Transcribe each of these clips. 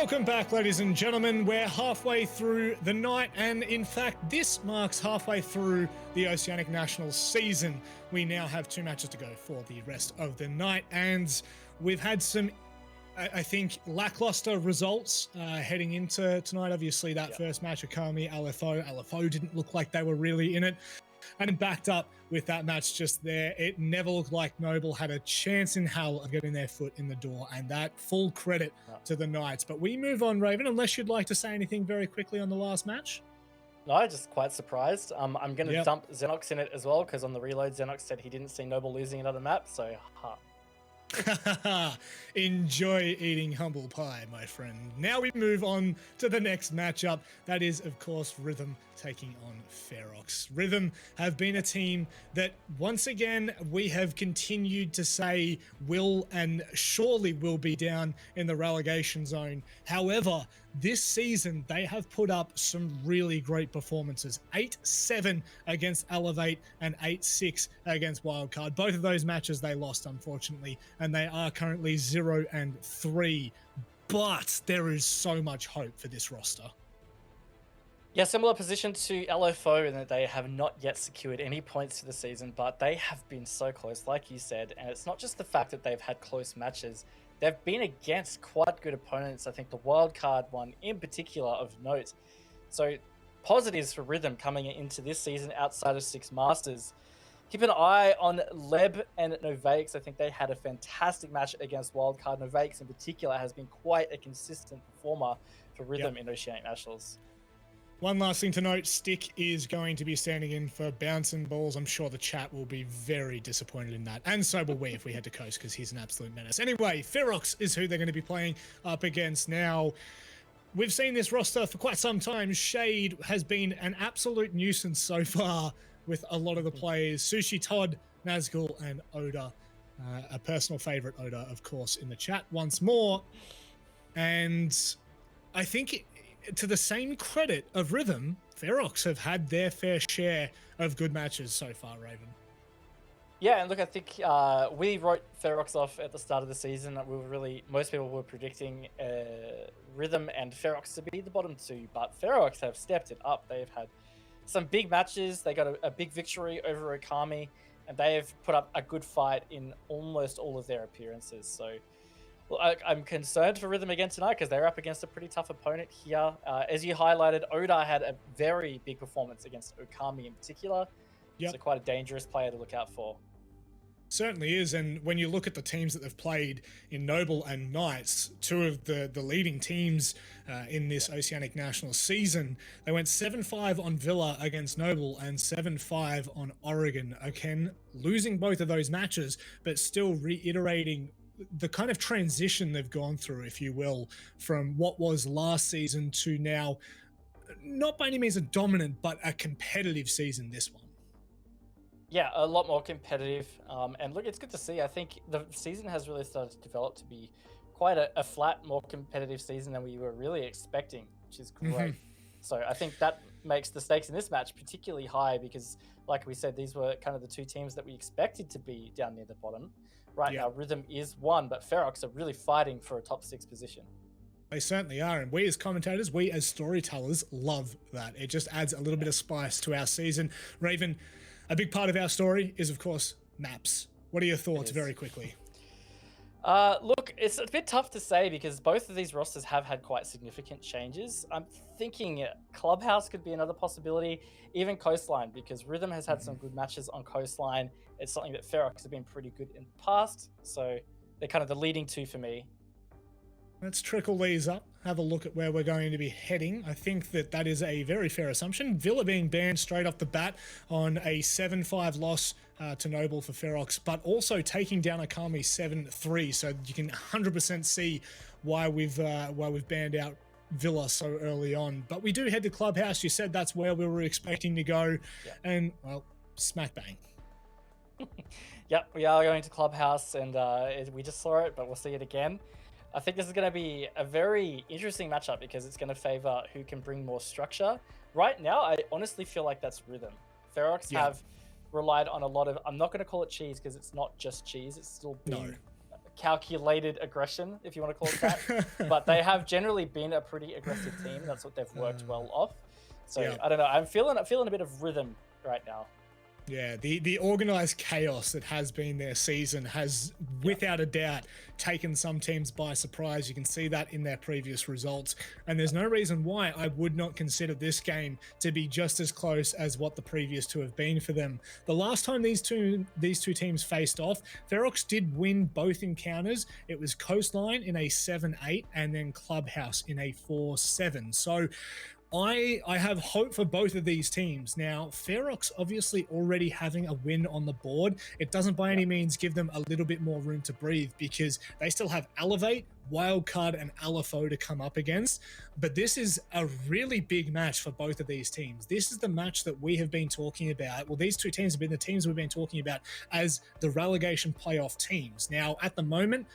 Welcome back, ladies and gentlemen. We're halfway through the night, and in fact, this marks halfway through the Oceanic Nationals season. We now have 2 matches to go for the rest of the night, and we've had some, I think, lackluster results heading into tonight. Obviously, that first match, Okami, LFO didn't look like they were really in it. And backed up with that match just there, it never looked like Noble had a chance in hell of getting their foot in the door, and that full credit to the Knights. But we move on, Raven, unless you'd like to say anything very quickly on the last match. No, just quite surprised. I'm going to dump Xenox in it as well, because on the reload, Xenox said he didn't see Noble losing another map, so Enjoy eating humble pie, my friend. Now we move on to the next matchup. That is, of course, Rhythm taking on Ferox. Rhythm have been a team that, once again, we have continued to say will and surely will be down in the relegation zone. However, this season, they have put up some really great performances. 8-7 against Elevate and 8-6 against Wildcard. Both of those matches they lost, unfortunately, and they are currently 0-3. But there is so much hope for this roster. Yeah, similar position to LFO in that they have not yet secured any points for the season, but they have been so close, like you said. And it's not just the fact that they've had close matches. They've been against quite good opponents. I think the wildcard one in particular of note. So positives for Rhythm coming into this season outside of Six Masters. Keep an eye on Leb and Novakes. I think they had a fantastic match against Wildcard. Novakes in particular has been quite a consistent performer for Rhythm in Oceanic Nationals. One last thing to note, Stick is going to be standing in for bouncing balls. I'm sure the chat will be very disappointed in that. And so will we if we head to Coast, because he's an absolute menace. Anyway, Ferox is who they're going to be playing up against now. We've seen this roster for quite some time. Shade has been an absolute nuisance so far with a lot of the players. Sushi, Todd, Nazgul, and Oda. A personal favorite, Oda, of course, in the chat once more. And I think to the same credit of Rhythm, Ferox have had their fair share of good matches so far, Raven. Yeah, and look, I think we wrote Ferox off at the start of the season. Most people were predicting Rhythm and Ferox to be the bottom two, but Ferox have stepped it up. They've had some big matches. They got a big victory over Okami, and they have put up a good fight in almost all of their appearances. So I'm concerned for Rhythm again tonight because they're up against a pretty tough opponent here. As you highlighted, Oda had a very big performance against Okami in particular. So quite a dangerous player to look out for. Certainly is, and when you look at the teams that they've played in Noble and Knights, 2 of the leading teams in this Oceanic National season, they went 7-5 on Villa against Noble and 7-5 on Oregon. Again, losing both of those matches, but still reiterating the kind of transition they've gone through, if you will, from what was last season to now, not by any means a dominant, but a competitive season, this one. Yeah, a lot more competitive. And look, it's good to see. I think the season has really started to develop to be quite a flat, more competitive season than we were really expecting, which is great. So I think that makes the stakes in this match particularly high because, like we said, these were kind of the 2 teams that we expected to be down near the bottom. Right now, Rhythm is 1, but Ferox are really fighting for a top 6 position. They certainly are, and we as commentators, we as storytellers love that. It just adds a little bit of spice to our season. Raven, a big part of our story is, of course, maps. What are your thoughts very quickly? Look, it's a bit tough to say because both of these rosters have had quite significant changes. I'm thinking Clubhouse could be another possibility, even Coastline, because Rhythm has had some good matches on Coastline. It's something that Ferox have been pretty good in the past, so they're kind of the leading 2 for me. Let's trickle these up, have a look at where we're going to be heading. I think that is a very fair assumption. Villa being banned straight off the bat on a 7-5 loss to Noble for Ferox, but also taking down Okami 7-3. So you can 100% see why we've banned out Villa so early on. But we do head to Clubhouse. You said that's where we were expecting to go, and well, smack bang. Yep, we are going to Clubhouse, and we just saw it, but we'll see it again. I think this is going to be a very interesting matchup because it's going to favor who can bring more structure. Right now, I honestly feel like that's Rhythm. Ferox have relied on a lot of, I'm not going to call it cheese because it's not just cheese. It's still been calculated aggression, if you want to call it that. But they have generally been a pretty aggressive team. That's what they've worked well off. So Yeah. I don't know. I'm feeling a bit of rhythm right now. Yeah, the organized chaos that has been their season has, without a doubt, taken some teams by surprise. You can see that in their previous results, and there's no reason why I would not consider this game to be just as close as what the previous two have been for them. The last time these two teams faced off, Ferox did win both encounters. It was Coastline in a 7-8 and then Clubhouse in a 4-7. So I have hope for both of these teams. Now, Ferox obviously already having a win on the board. It doesn't by any means give them a little bit more room to breathe because they still have Elevate, Wildcard, and LFO to come up against. But this is a really big match for both of these teams. This is the match that we have been talking about. Well, these two teams have been the teams we've been talking about as the relegation playoff teams. Now, at the moment,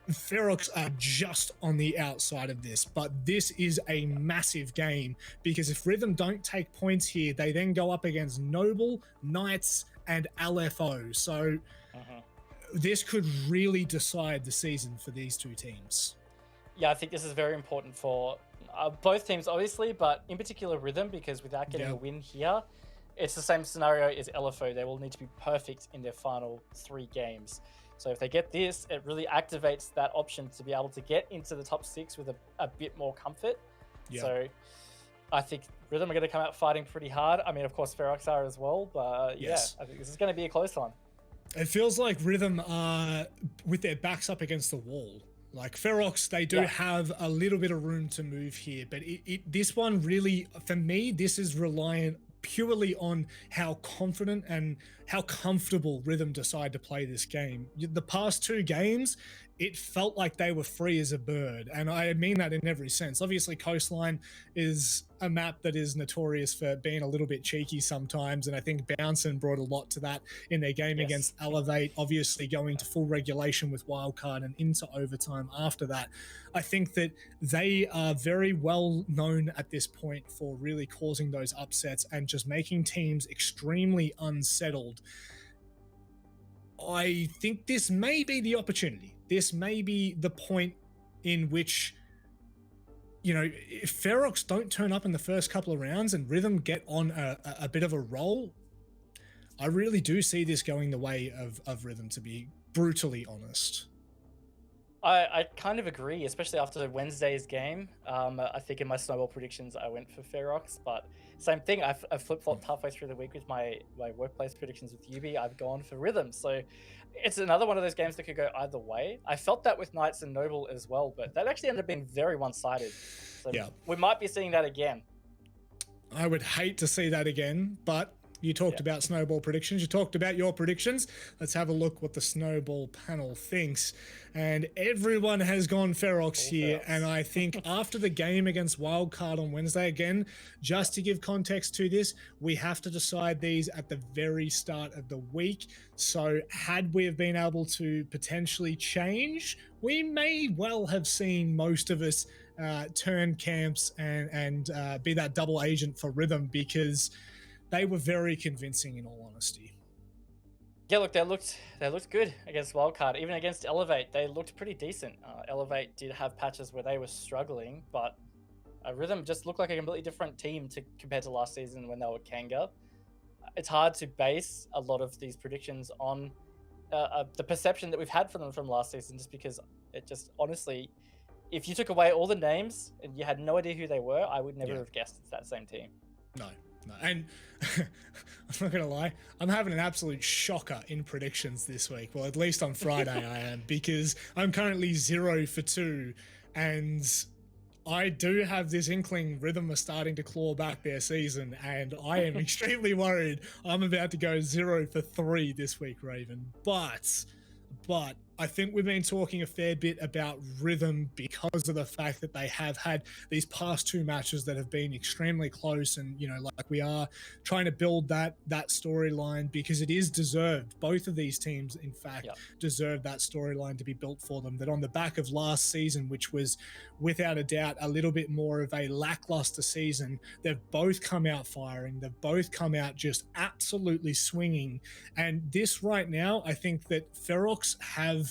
Ferox are just on the outside of this, but this is a massive game because if Rhythm don't take points here, they then go up against Noble, Knights, and LFO. So this could really decide the season for these two teams. Yeah, I think this is very important for both teams, obviously, but in particular Rhythm, because without getting a win here, it's the same scenario as LFO. They will need to be perfect in their final 3 games. So if they get this, it really activates that option to be able to get into the top 6 with a bit more comfort. Yeah. So I think Rhythm are going to come out fighting pretty hard. I mean, of course, Ferox are as well, but yes. Yeah, I think this is going to be a close one. It feels like Rhythm are with their backs up against the wall. Like Ferox, they do have a little bit of room to move here, but this one really, for me, this is reliant purely on how confident and how comfortable Rhythm decide to play this game. The past 2 games, it felt like they were free as a bird, and I mean that in every sense. Obviously, Coastline is a map that is notorious for being a little bit cheeky sometimes, and I think Bouncin brought a lot to that in their game against Elevate, obviously going to full regulation with Wildcard and into overtime after that. I think that they are very well known at this point for really causing those upsets and just making teams extremely unsettled. I think this may be the opportunity. This may be the point in which, you know, if Ferox don't turn up in the first couple of rounds and Rhythm get on a bit of a roll, I really do see this going the way of Rhythm, to be brutally honest. I kind of agree, especially after Wednesday's game. I think in my snowball predictions, I went for Ferox, but same thing. I've flip-flopped halfway through the week with my workplace predictions with Yubi. I've gone for Rhythm. So it's another one of those games that could go either way. I felt that with Knights and Noble as well, but that actually ended up being very one-sided. So we might be seeing that again. I would hate to see that again, but you talked about snowball predictions. You talked about your predictions. Let's have a look what the snowball panel thinks. And everyone has gone Ferox here. And I think after the game against Wildcard on Wednesday, again, just to give context to this, we have to decide these at the very start of the week. So had we have been able to potentially change, we may well have seen most of us turn camps and be that double agent for Rhythm, because they were very convincing, in all honesty. Yeah, look, they looked good against Wildcard. Even against Elevate, they looked pretty decent. Elevate did have patches where they were struggling, but Rhythm just looked like a completely different team compared to last season when they were Kanga. It's hard to base a lot of these predictions on the perception that we've had from them from last season, just because it just, honestly, if you took away all the names and you had no idea who they were, I would never have guessed it's that same team. No. And I'm not going to lie, I'm having an absolute shocker in predictions this week. Well, at least on Friday I am, because I'm currently 0 for 2. And I do have this inkling Rhythm are starting to claw back their season. And I am extremely worried I'm about to go 0 for 3 this week, Raven. But I think we've been talking a fair bit about Rhythm because of the fact that they have had these past 2 matches that have been extremely close, and, you know, like, we are trying to build that storyline because it is deserved. Both of these teams, in fact, deserve that storyline to be built for them, that on the back of last season, which was without a doubt a little bit more of a lackluster season, they've both come out firing. They've both come out just absolutely swinging. And this right now, I think that Ferox have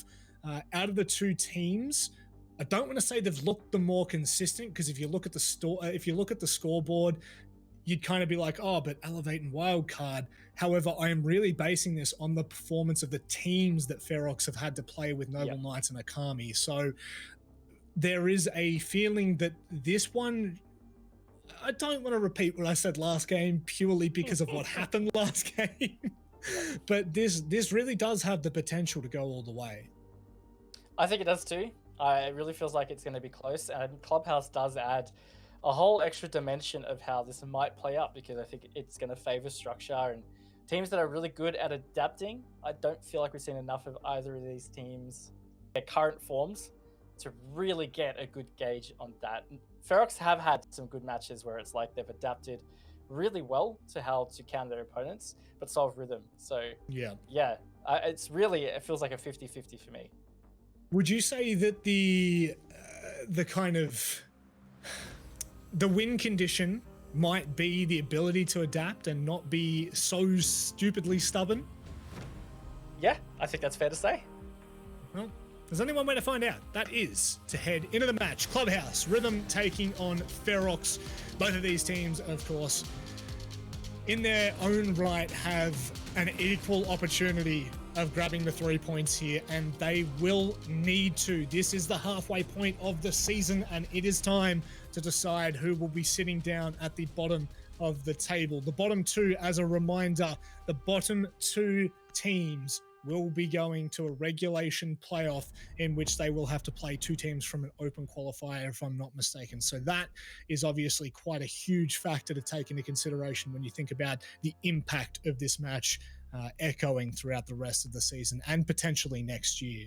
out of the two teams, I don't want to say they've looked the more consistent, because if you look at the scoreboard, you'd kind of be like, oh, but Elevate and Wildcard. However, I am really basing this on the performance of the teams that Ferox have had to play with Noble Knights and Akami. So there is a feeling that this one, I don't want to repeat what I said last game purely because of what happened last game. But this really does have the potential to go all the way. I think it does too. It really feels like it's going to be close, and Clubhouse does add a whole extra dimension of how this might play out, because I think it's going to favor structure and teams that are really good at adapting. I don't feel like we've seen enough of either of these teams, their current forms, to really get a good gauge on that. Ferox have had some good matches where it's like they've adapted really well to how to counter their opponents, but solve Rhythm. So yeah, it feels like a 50-50 for me. Would you say that the kind of the win condition might be the ability to adapt and not be so stupidly stubborn? Yeah, I think that's fair to say. Well, there's only one way to find out. That is to head into the match. Clubhouse, Rhythm taking on Ferox. Both of these teams, of course, in their own right, have an equal opportunity of grabbing the 3 points here, and they will need to. This is the halfway point of the season, and it is time to decide who will be sitting down at the bottom of the table. The bottom two, as a reminder, the bottom two teams will be going to a regulation playoff in which they will have to play two teams from an open qualifier, if I'm not mistaken. So that is obviously quite a huge factor to take into consideration when you think about the impact of this match echoing throughout the rest of the season and potentially next year.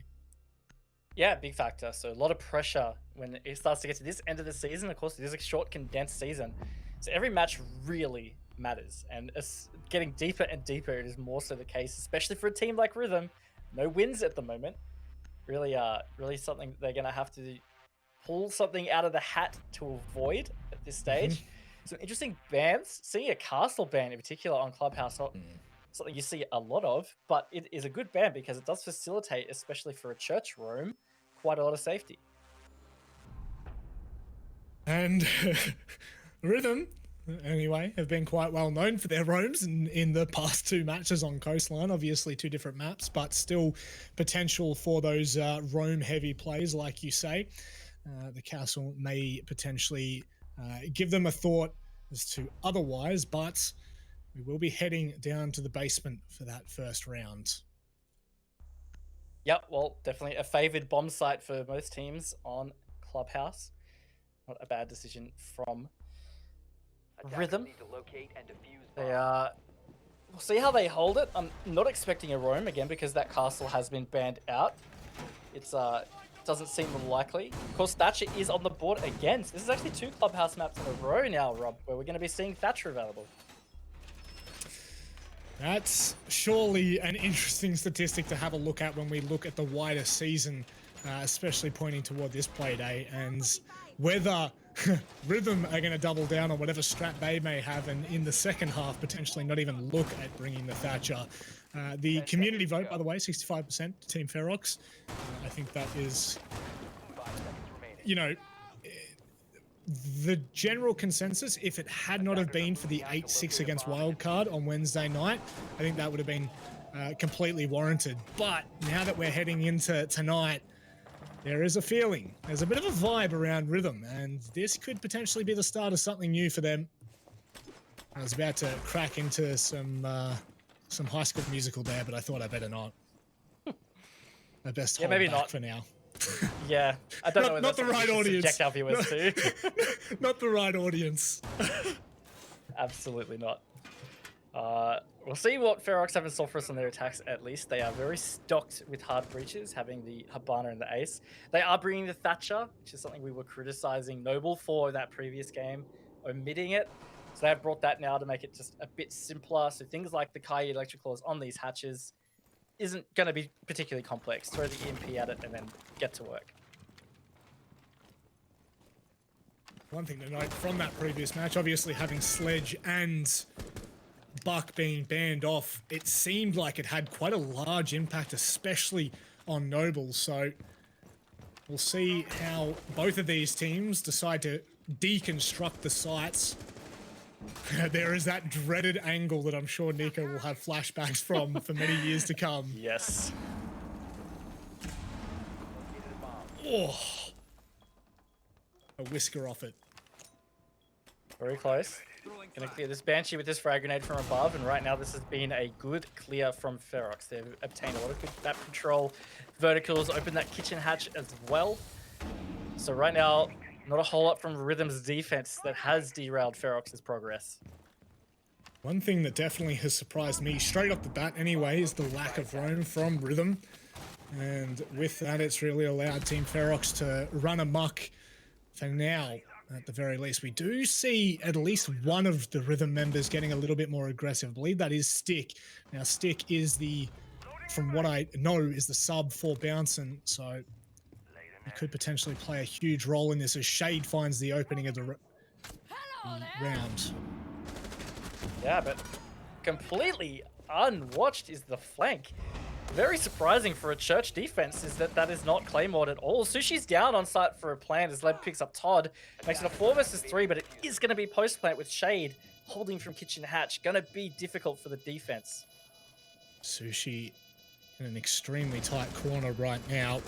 Yeah, big factor. So a lot of pressure when it starts to get to this end of the season. Of course, it is a short, condensed season. So every match really matters, and it's getting deeper and deeper. It is more so the case, especially for a team like Rhythm. No wins at the moment. Really something they're going to have to pull something out of the hat to avoid at this stage. Some interesting bans. Seeing a castle ban in particular on Clubhouse, not something you see a lot of, but it is a good ban because it does facilitate, especially for a church roam, quite a lot of safety. And Rhythm, anyway, have been quite well known for their roams in the past two matches on Coastline. Obviously two different maps, but still potential for those roam heavy plays, like you say. The castle may potentially give them a thought as to otherwise, but we will be heading down to the basement for that first round. Yep, well, definitely a favored bomb site for most teams on Clubhouse. Not a bad decision from Rhythm. We'll see how they hold it. I'm not expecting a roam again because that castle has been banned out. It's doesn't seem likely. Of course, Thatcher is on the board again. So this is actually two Clubhouse maps in a row now, Rob, where we're going to be seeing Thatcher available. That's surely an interesting statistic to have a look at when we look at the wider season, especially pointing toward this Playday, and whether Rhythm are going to double down on whatever strat they may have, and in the second half potentially not even look at bringing the Thatcher. The community vote, by the way, 65% to Team Ferox. I think that is, you know, the general consensus. If it had not have been for the 8-6 against Wildcard on Wednesday night, I think that would have been completely warranted. But now that we're heading into tonight, there is a feeling, there's a bit of a vibe around Rhythm, and this could potentially be the start of something new for them. I was about to crack into some High School Musical there, but I thought I better not. I best hold maybe back not for now. Yeah, I don't know. Not the right audience. Subject our viewers to. Not the right audience. Absolutely not. We'll see what Ferox have in store for us on their attacks. At least they are very stocked with hard breaches, having the Habana and the Ace. They are bringing the Thatcher, which is something we were criticizing Noble for that previous game, omitting it. So they have brought that now to make it just a bit simpler. So things like the Kai Electric Claws on these hatches isn't going to be particularly complex. Throw the EMP at it and then get to work. One thing to note from that previous match, obviously having Sledge and Buck being banned off, it seemed like it had quite a large impact, especially on Noble. So we'll see how both of these teams decide to deconstruct the sites. There is that dreaded angle that I'm sure Nico will have flashbacks from for many years to come. Yes. Oh, a whisker off it. Very close. Gonna clear this Banshee with this frag grenade from above, and right now this has been a good clear from Ferox. They've obtained a lot of good map control. Verticals, open that kitchen hatch as well. So right now, not a whole lot from Rhythm's defense that has derailed Ferox's progress. One thing that definitely has surprised me, straight off the bat anyway, is the lack of roam from Rhythm. And with that, it's really allowed Team Ferox to run amok for now. At the very least, we do see at least one of the Rhythm members getting a little bit more aggressive. I believe that is Stick. Now, Stick is the, from what I know, is the sub for Bouncin', so he could potentially play a huge role in this as Shade finds the opening of the round. Yeah, but completely unwatched is the flank. Very surprising for a Church defense is that is not Claymored at all. Sushi's down on site for a plant as Leb picks up Todd. Makes it a 4 versus 3, but it is going to be post-plant with Shade holding from kitchen hatch. Going to be difficult for the defense. Sushi in an extremely tight corner right now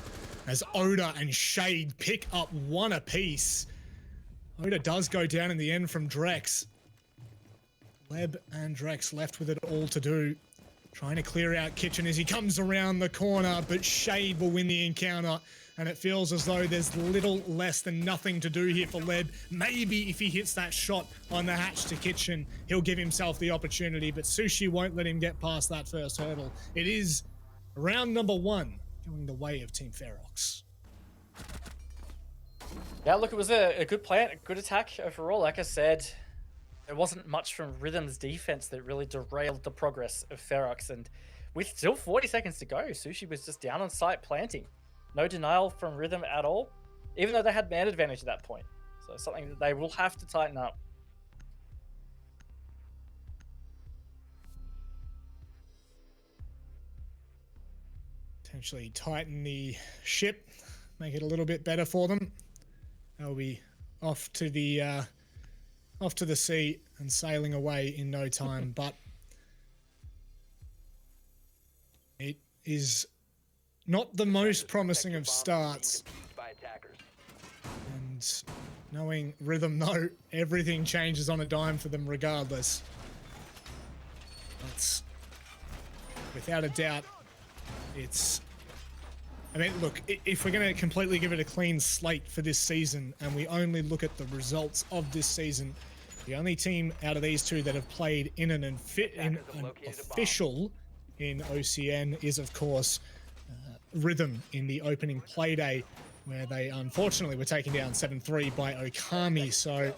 as Oda and Shade pick up one apiece. Oda does go down in the end from Drex. Leb and Drex left with it all to do. Trying to clear out Kitchen as he comes around the corner, but Shade will win the encounter, and it feels as though there's little less than nothing to do here for Leb. Maybe if he hits that shot on the hatch to Kitchen, he'll give himself the opportunity, but Sushi won't let him get past that first hurdle. It is round number 1 going the way of Team Ferox. Yeah, look, it was a good plant, a good attack overall. Like I said, there wasn't much from Rhythm's defense that really derailed the progress of Ferox, and with still 40 seconds to go, Sushi was just down on site planting. No denial from Rhythm at all, even though they had man advantage at that point. So something that they will have to tighten up. Potentially tighten the ship, make it a little bit better for them. They'll be off to the sea and sailing away in no time, but it is not the most promising of starts. And knowing Rhythm, though, everything changes on a dime for them regardless. But without a doubt, it's... I mean, look, if we're going to completely give it a clean slate for this season and we only look at the results of this season, the only team out of these two that have played in an official in OCN is, of course, Rhythm in the opening Playday, where they unfortunately were taken down 7-3 by Okami. So,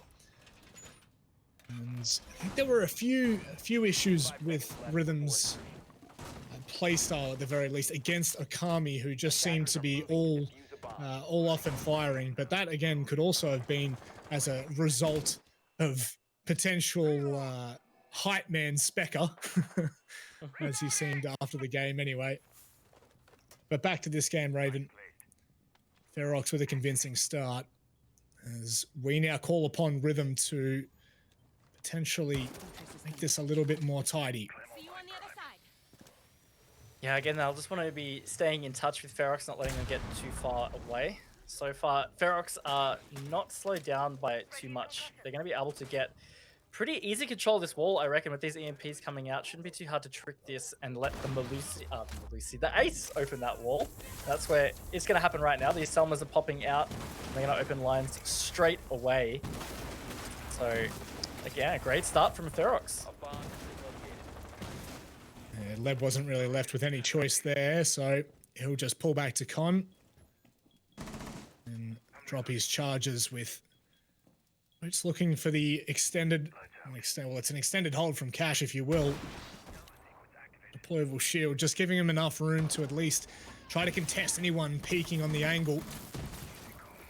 and I think there were a few issues with Rhythm's playstyle at the very least against Okami, who just seemed to be all off and firing. But that again could also have been as a result of potential hype man Specker, as he seemed after the game anyway. But back to this game, Raven. Ferox with a convincing start, as we now call upon Rhythm to potentially make this a little bit more tidy. Yeah, again, they'll just want to be staying in touch with Ferox, not letting them get too far away. So far, Ferox are not slowed down by it too much. They're going to be able to get pretty easy control of this wall, I reckon, with these EMPs coming out. Shouldn't be too hard to trick this and let the the Ace open that wall. That's where it's going to happen right now. These Selmas are popping out. And they're going to open lines straight away. So, again, a great start from Ferox. Yeah, Leb wasn't really left with any choice there, so he'll just pull back to Con and drop his charges with Boots looking for the extended, well, it's an extended hold from Cash, if you will. Deployable shield, just giving him enough room to at least try to contest anyone peeking on the angle.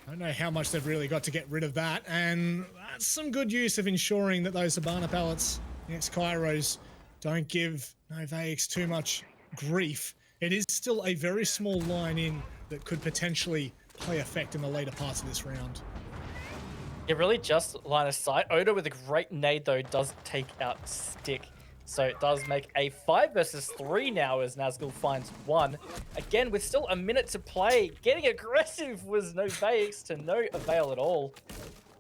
I don't know how much they've really got to get rid of that, and that's some good use of ensuring that those Habana pellets, the ex-Kairos, don't give Novaics too much grief. It is still a very small line in that could potentially play effect in the later parts of this round. It really just line of sight. Oda with a great nade though does take out Stick. So it does make a 5 versus 3 now as Nazgul finds 1. Again, with still a minute to play, getting aggressive was Noveix to no avail at all.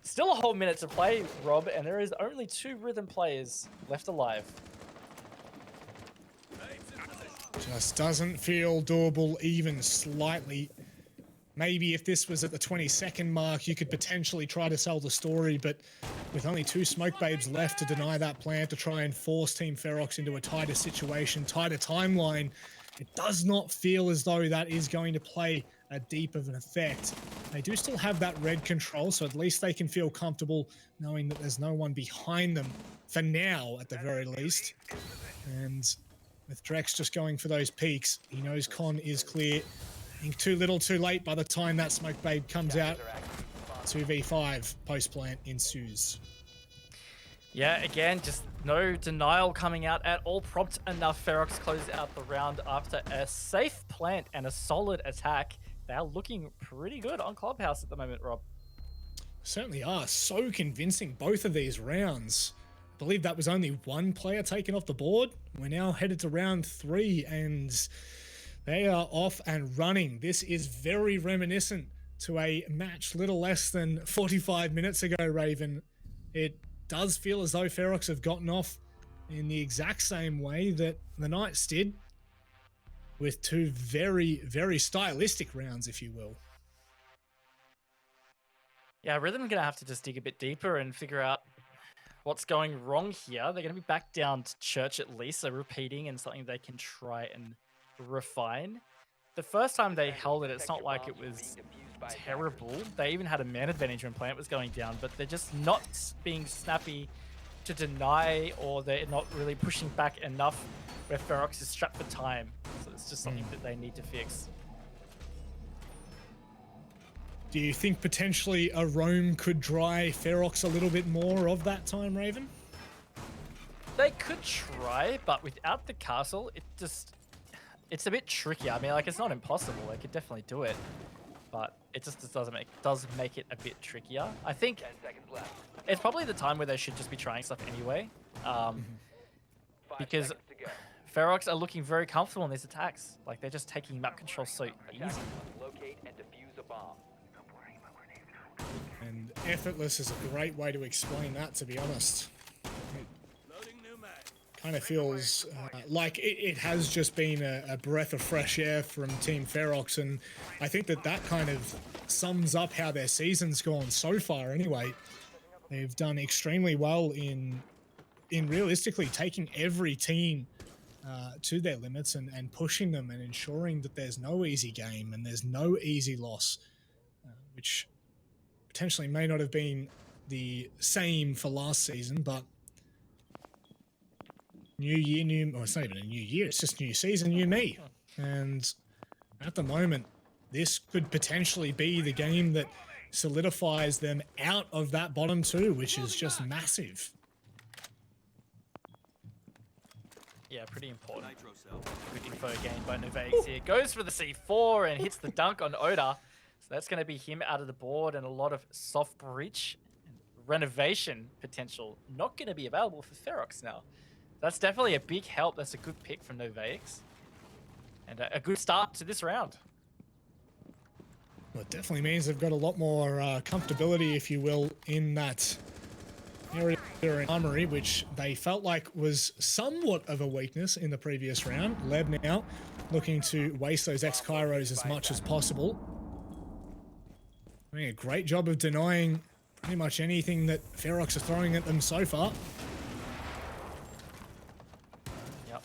Still a whole minute to play, Rob, and there is only 2 Rhythm players left alive. Just doesn't feel doable even slightly. Maybe if this was at the 22nd mark, you could potentially try to sell the story, but with only 2 Smoke Babes left to deny that plan to try and force Team Ferox into a tighter situation, tighter timeline, it does not feel as though that is going to play a deep of an effect. They do still have that red control, so at least they can feel comfortable knowing that there's no one behind them, for now at the very least. And with Drex just going for those peaks, he knows Con is clear. Too little, too late by the time that Smoke Babe comes out. 2v5 post-plant ensues. Yeah, again, just no denial coming out at all. Prompt enough. Ferox closes out the round after a safe plant and a solid attack. They are looking pretty good on Clubhouse at the moment, Rob. Certainly are. So convincing, both of these rounds. I believe that was only 1 player taken off the board. We're now headed to round 3 and they are off and running. This is very reminiscent to a match little less than 45 minutes ago, Raven. It does feel as though Ferox have gotten off in the exact same way that the Knights did, with 2 very, very stylistic rounds, if you will. Yeah, Rhythm are going to have to just dig a bit deeper and figure out what's going wrong here. They're going to be back down to church at least, so repeating and something they can try and refine. The first time they held it, it's not like it was terrible. They even had a man advantage when plant was going down, but they're just not being snappy to deny, or they're not really pushing back enough where Ferox is strapped for time. So it's just something that they need to fix. Do you think potentially a roam could dry Ferox a little bit more of that time, Raven? They could try, but without the castle, it's a bit tricky. I mean, like, it's not impossible. They could definitely do it, but it just does make it a bit trickier. I think it's probably the time where they should just be trying stuff anyway, because Ferox are looking very comfortable in these attacks. Like, they're just taking map control so easy. And effortless is a great way to explain that, to be honest. Kind of feels like it has just been a breath of fresh air from Team Ferox, and I think that kind of sums up how their season's gone so far anyway. They've done extremely well in realistically taking every team to their limits and pushing them and ensuring that there's no easy game and there's no easy loss, which potentially may not have been the same for last season, but new year, well, it's not even a new year, it's just new season, new me. And at the moment, this could potentially be the game that solidifies them out of that bottom 2, which is just massive. Yeah, pretty important. Good info gained by Noveix here. Goes for the C4 and hits the dunk on Oda. So that's going to be him out of the board, and a lot of soft breach and renovation potential not going to be available for Ferox now. That's definitely a big help. That's a good pick from Noveix. And a good start to this round. Well, it definitely means they've got a lot more comfortability, if you will, in that area in Armory, which they felt like was somewhat of a weakness in the previous round. Leb now looking to waste those X-Kairos as much as possible. Doing a great job of denying pretty much anything that Ferox are throwing at them so far. Yep.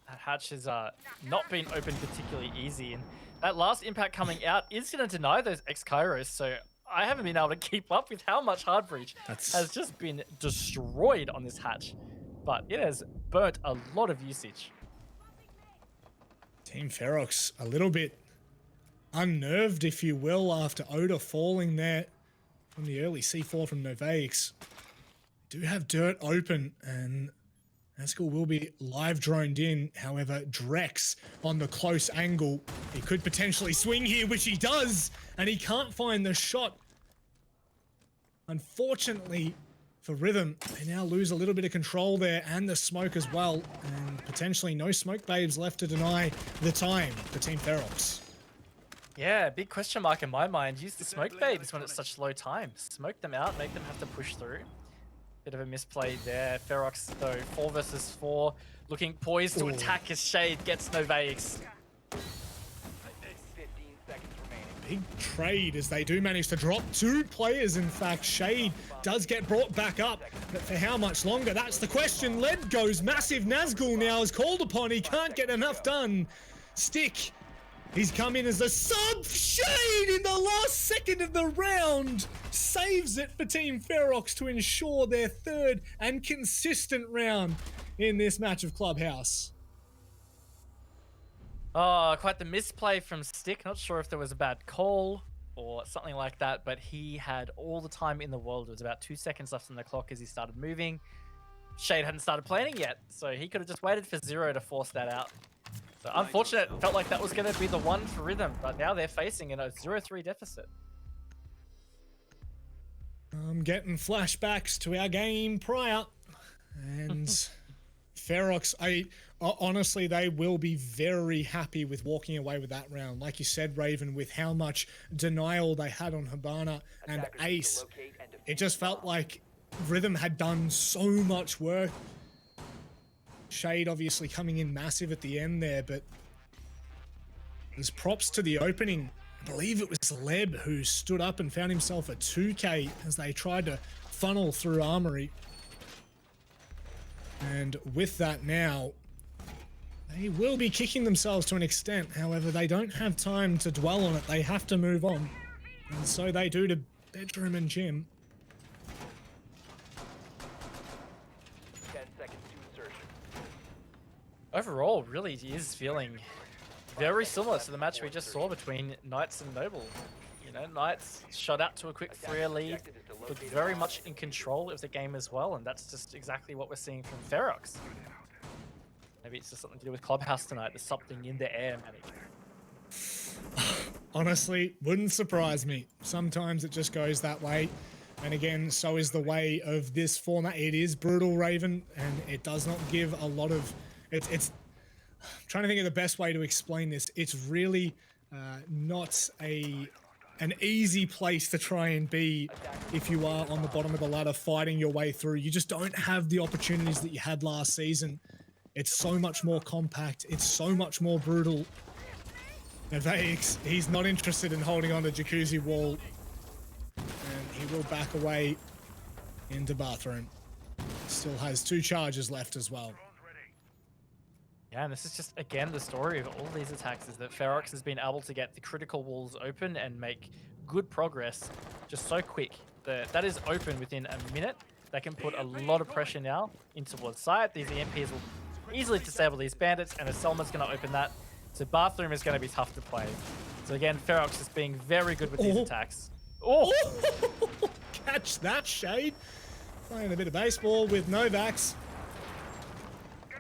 That hatch has not been opened particularly easy, and that last impact coming out is going to deny those X-Kairos, so I haven't been able to keep up with how much hard breach has just been destroyed on this hatch, but it has burnt a lot of usage. Team Ferox a little bit unnerved, if you will, after Oda falling there from the early C4 from Noveix. Do have dirt open, and Nazgul will be live droned in. However, Drex on the close angle. He could potentially swing here, which he does, and he can't find the shot. Unfortunately for Rhythm, they now lose a little bit of control there and the smoke as well. And potentially no smoke babes left to deny the time for Team Ferox. Yeah, big question mark in my mind. Use the smoke babes when it's such low time. Smoke them out, make them have to push through. Bit of a misplay there. Ferox, though, 4 versus 4. Looking poised to attack as Shade gets no Vex. Big trade as they do manage to drop 2 players. In fact, Shade does get brought back up, but for how much longer? That's the question. Lead goes massive. Nazgul now is called upon. He can't get enough done. Stick, he's come in as a sub. Shade in the last second of the round saves it for Team Ferox to ensure their 3rd and consistent round in this match of Clubhouse. Oh, quite the misplay from Stick. Not sure if there was a bad call or something like that, but he had all the time in the world. It was about 2 seconds left on the clock as he started moving. Shade hadn't started planning yet, so he could have just waited for 0 to force that out. So unfortunate, felt like that was going to be the one for Rhythm, but now they're facing in a 0-3 deficit. I'm getting flashbacks to our game prior, and Ferox, honestly, they will be very happy with walking away with that round. Like you said, Raven, with how much denial they had on Hibana and Ace, it just felt like Rhythm had done so much work. Shade obviously coming in massive at the end there, but there's props to the opening. I believe it was Leb who stood up and found himself a 2K as they tried to funnel through Armory. And with that now, they will be kicking themselves to an extent. However, they don't have time to dwell on it. They have to move on. And so they do to bedroom and gym. 10 seconds to insertion. Overall, really is feeling very similar to the match we just saw between Knights and Noble. You know, Knights shot out to a quick 3 lead, looked very much in control of the game as well, and that's just exactly what we're seeing from Ferox. Maybe it's just something to do with Clubhouse tonight. There's something in the air, man. Honestly, wouldn't surprise me. Sometimes it just goes that way. And again, so is the way of this format. It is brutal, Raven, and it does not give a lot of... It's I'm trying to think of the best way to explain this. It's really not an easy place to try and be if you are on the bottom of the ladder fighting your way through. You just don't have the opportunities that you had last season. It's so much more compact. It's so much more brutal. And Vex, he's not interested in holding on to Jacuzzi wall. And he will back away into bathroom. Still has 2 charges left as well. Yeah, and this is just, again, the story of all these attacks is that Ferox has been able to get the critical walls open and make good progress just so quick. That is open within a minute. They can put a lot of pressure now in towards site. These EMPs will easily disable these bandits, and Selma's going to open that. So bathroom is going to be tough to play. So again, Ferox is being very good with these attacks. Oh! Catch that, Shade. Playing a bit of baseball with Novax.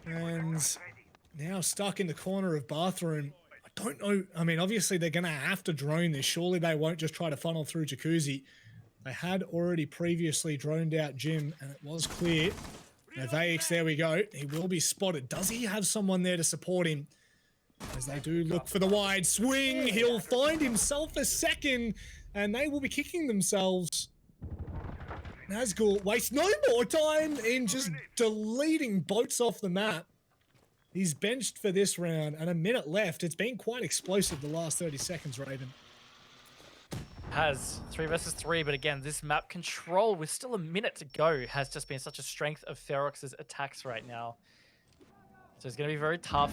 And now stuck in the corner of bathroom. I don't know. I mean, obviously they're going to have to drone this. Surely they won't just try to funnel through Jacuzzi. They had already previously droned out Jim, and it was clear. Now Vex, there we go. He will be spotted. Does he have someone there to support him? As they do look for the wide swing, he'll find himself a second, and they will be kicking themselves. Nazgul wastes no more time in just deleting boats off the map. He's benched for this round, and a minute left. It's been quite explosive the last 30 seconds, Raven. Has 3 versus 3, but again, this map control with still a minute to go has just been such a strength of Ferox's attacks right now. So it's going to be very tough,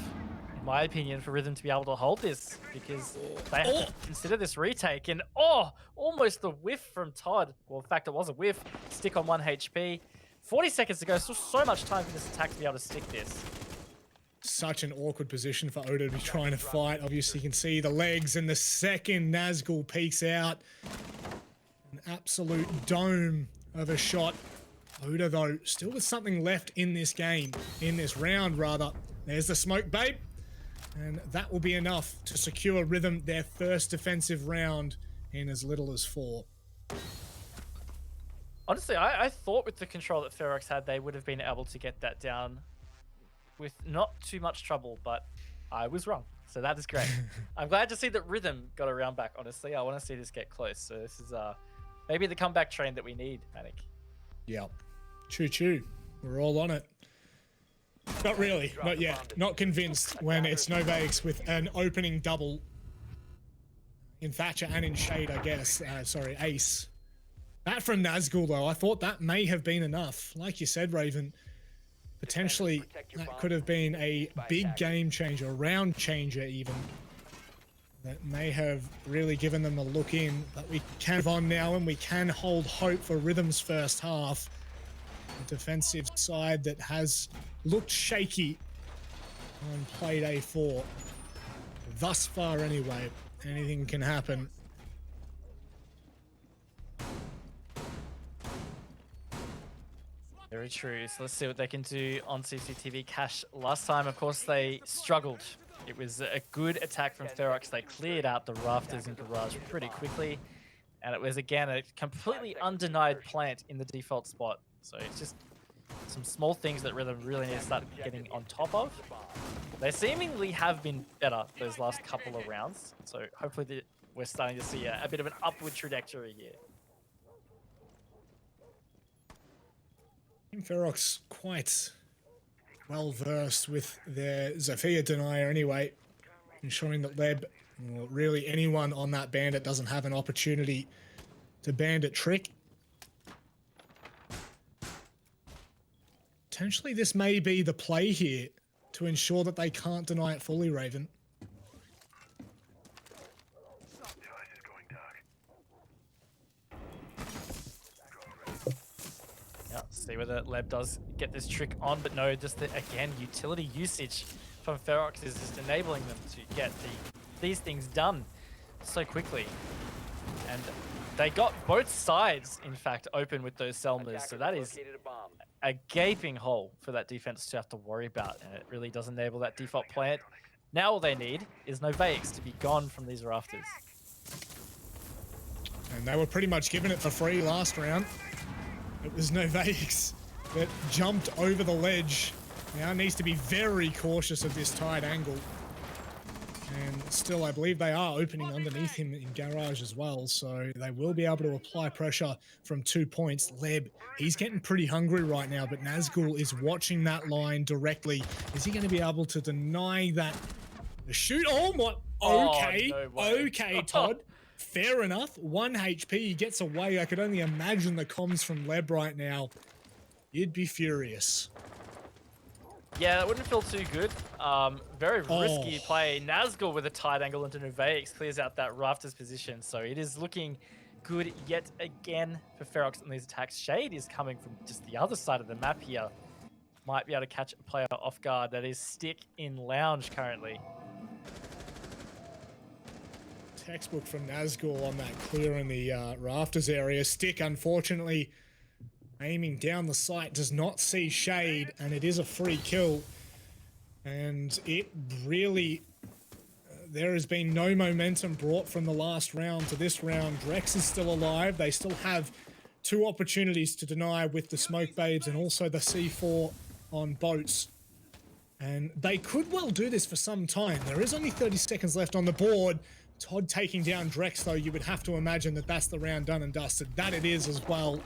in my opinion, for Rhythm to be able to hold this, because they have to consider this retake. And almost the whiff from Todd. Well, in fact, it was a whiff. Stick on 1 HP. 40 seconds to go. Still so much time for this attack to be able to stick this. Such an awkward position for Oda to be trying to fight. Obviously, you can see the legs, and the second Nazgul peeks out. An absolute dome of a shot Oda, though, still with something left in this game, in this round, rather. There's the smoke bait, and that will be enough to secure Rhythm their first defensive round in as little as 4. Honestly, I thought with the control that Ferox had, they would have been able to get that down with not too much trouble, but I was wrong. So that is great. I'm glad to see that Rhythm got a round back, honestly. I want to see this get close. So this is maybe the comeback train that we need, Manic. Yeah. Choo-choo. We're all on it. Not really. Not yet. Not convinced when it's Novakes with an opening double in Thatcher and in Shade, I guess. Sorry, Ace. That from Nazgul, though, I thought that may have been enough. Like you said, Raven, potentially that could have been a big game changer, a round changer even. That may have really given them a look in. But we can move on now and we can hold hope for Rhythm's first half. A defensive side that has looked shaky on Playday 4. Thus far, anyway. Anything can happen. Very true. So let's see what they can do on CCTV Cash. Last time, of course, they struggled. It was a good attack from Ferox. They cleared out the rafters and garage pretty quickly. And it was, again, a completely undenied plant in the default spot. So it's just some small things that Rhythm really need to start getting on top of. They seemingly have been better those last couple of rounds. So hopefully we're starting to see a bit of an upward trajectory here. Ferox quite well versed with their Zafia denier anyway, ensuring that Leb, or really anyone on that bandit, doesn't have an opportunity to bandit trick. Potentially this may be the play here to ensure that they can't deny it fully, Raven. Yeah, see whether Leb does get this trick on, but no, just the, again, utility usage from Ferox is just enabling them to get these things done so quickly. And they got both sides, in fact, open with those Selmas, so that is a gaping hole for that defense to have to worry about, and it really does enable that default plant. Now all they need is Novakes to be gone from these rafters. And they were pretty much given it for free last round. It was Novakes that jumped over the ledge. Now needs to be very cautious of this tight angle. And still, I believe they are opening underneath him in garage as well, so they will be able to apply pressure from 2 points. Leb, he's getting pretty hungry right now, but Nazgul is watching that line directly. Is he going to be able to deny that? The shoot? Oh my! Okay, no way. okay, Todd. Fair enough. 1 HP, he gets away. I could only imagine the comms from Leb right now. You'd be furious. Yeah, that wouldn't feel too good. Very risky play. Nazgul with a tight angle into Novakes clears out that rafters position. So it is looking good yet again for Ferox on these attacks. Shade is coming from just the other side of the map here. Might be able to catch a player off guard. That is Stick in Lounge currently. Textbook from Nazgul on that clear in the rafters area. Stick, unfortunately, aiming down the sight, does not see Shade, and it is a free kill. And it really, there has been no momentum brought from the last round to this round. Drex is still alive. They still have 2 opportunities to deny with the smoke babes and also the C4 on boats. And they could well do this for some time. There is only 30 seconds left on the board. Todd taking down Drex, though, you would have to imagine that that's the round done and dusted. That it is as well.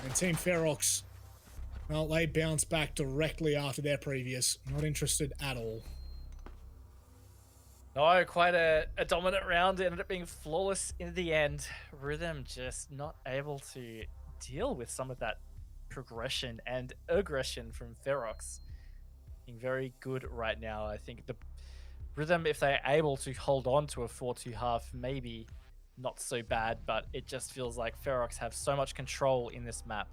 And Team Ferox, well, they bounce back directly after their previous. Not interested at all. No, quite a dominant round. It ended up being flawless in the end. Rhythm just not able to deal with some of that progression and aggression from Ferox. Being very good right now. I think the Rhythm, if they're able to hold on to a 4-2 half, maybe not so bad, but it just feels like Ferox have so much control in this map.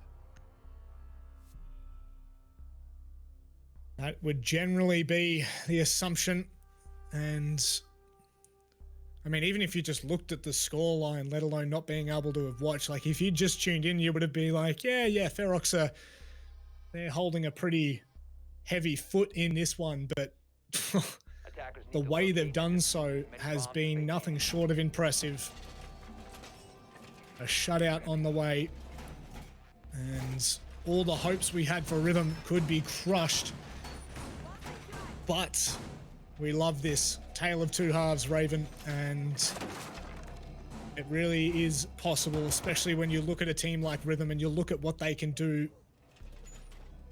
That would generally be the assumption, and I mean, even if you just looked at the scoreline, let alone not being able to have watched, like if you just tuned in, you would have been like, yeah, Ferox are, they're holding a pretty heavy foot in this one, but the way they've done so has been nothing short of impressive. A shutout on the way, and all the hopes we had for Rhythm could be crushed. But we love this tale of two halves, Raven, and it really is possible, especially when you look at a team like Rhythm and you look at what they can do,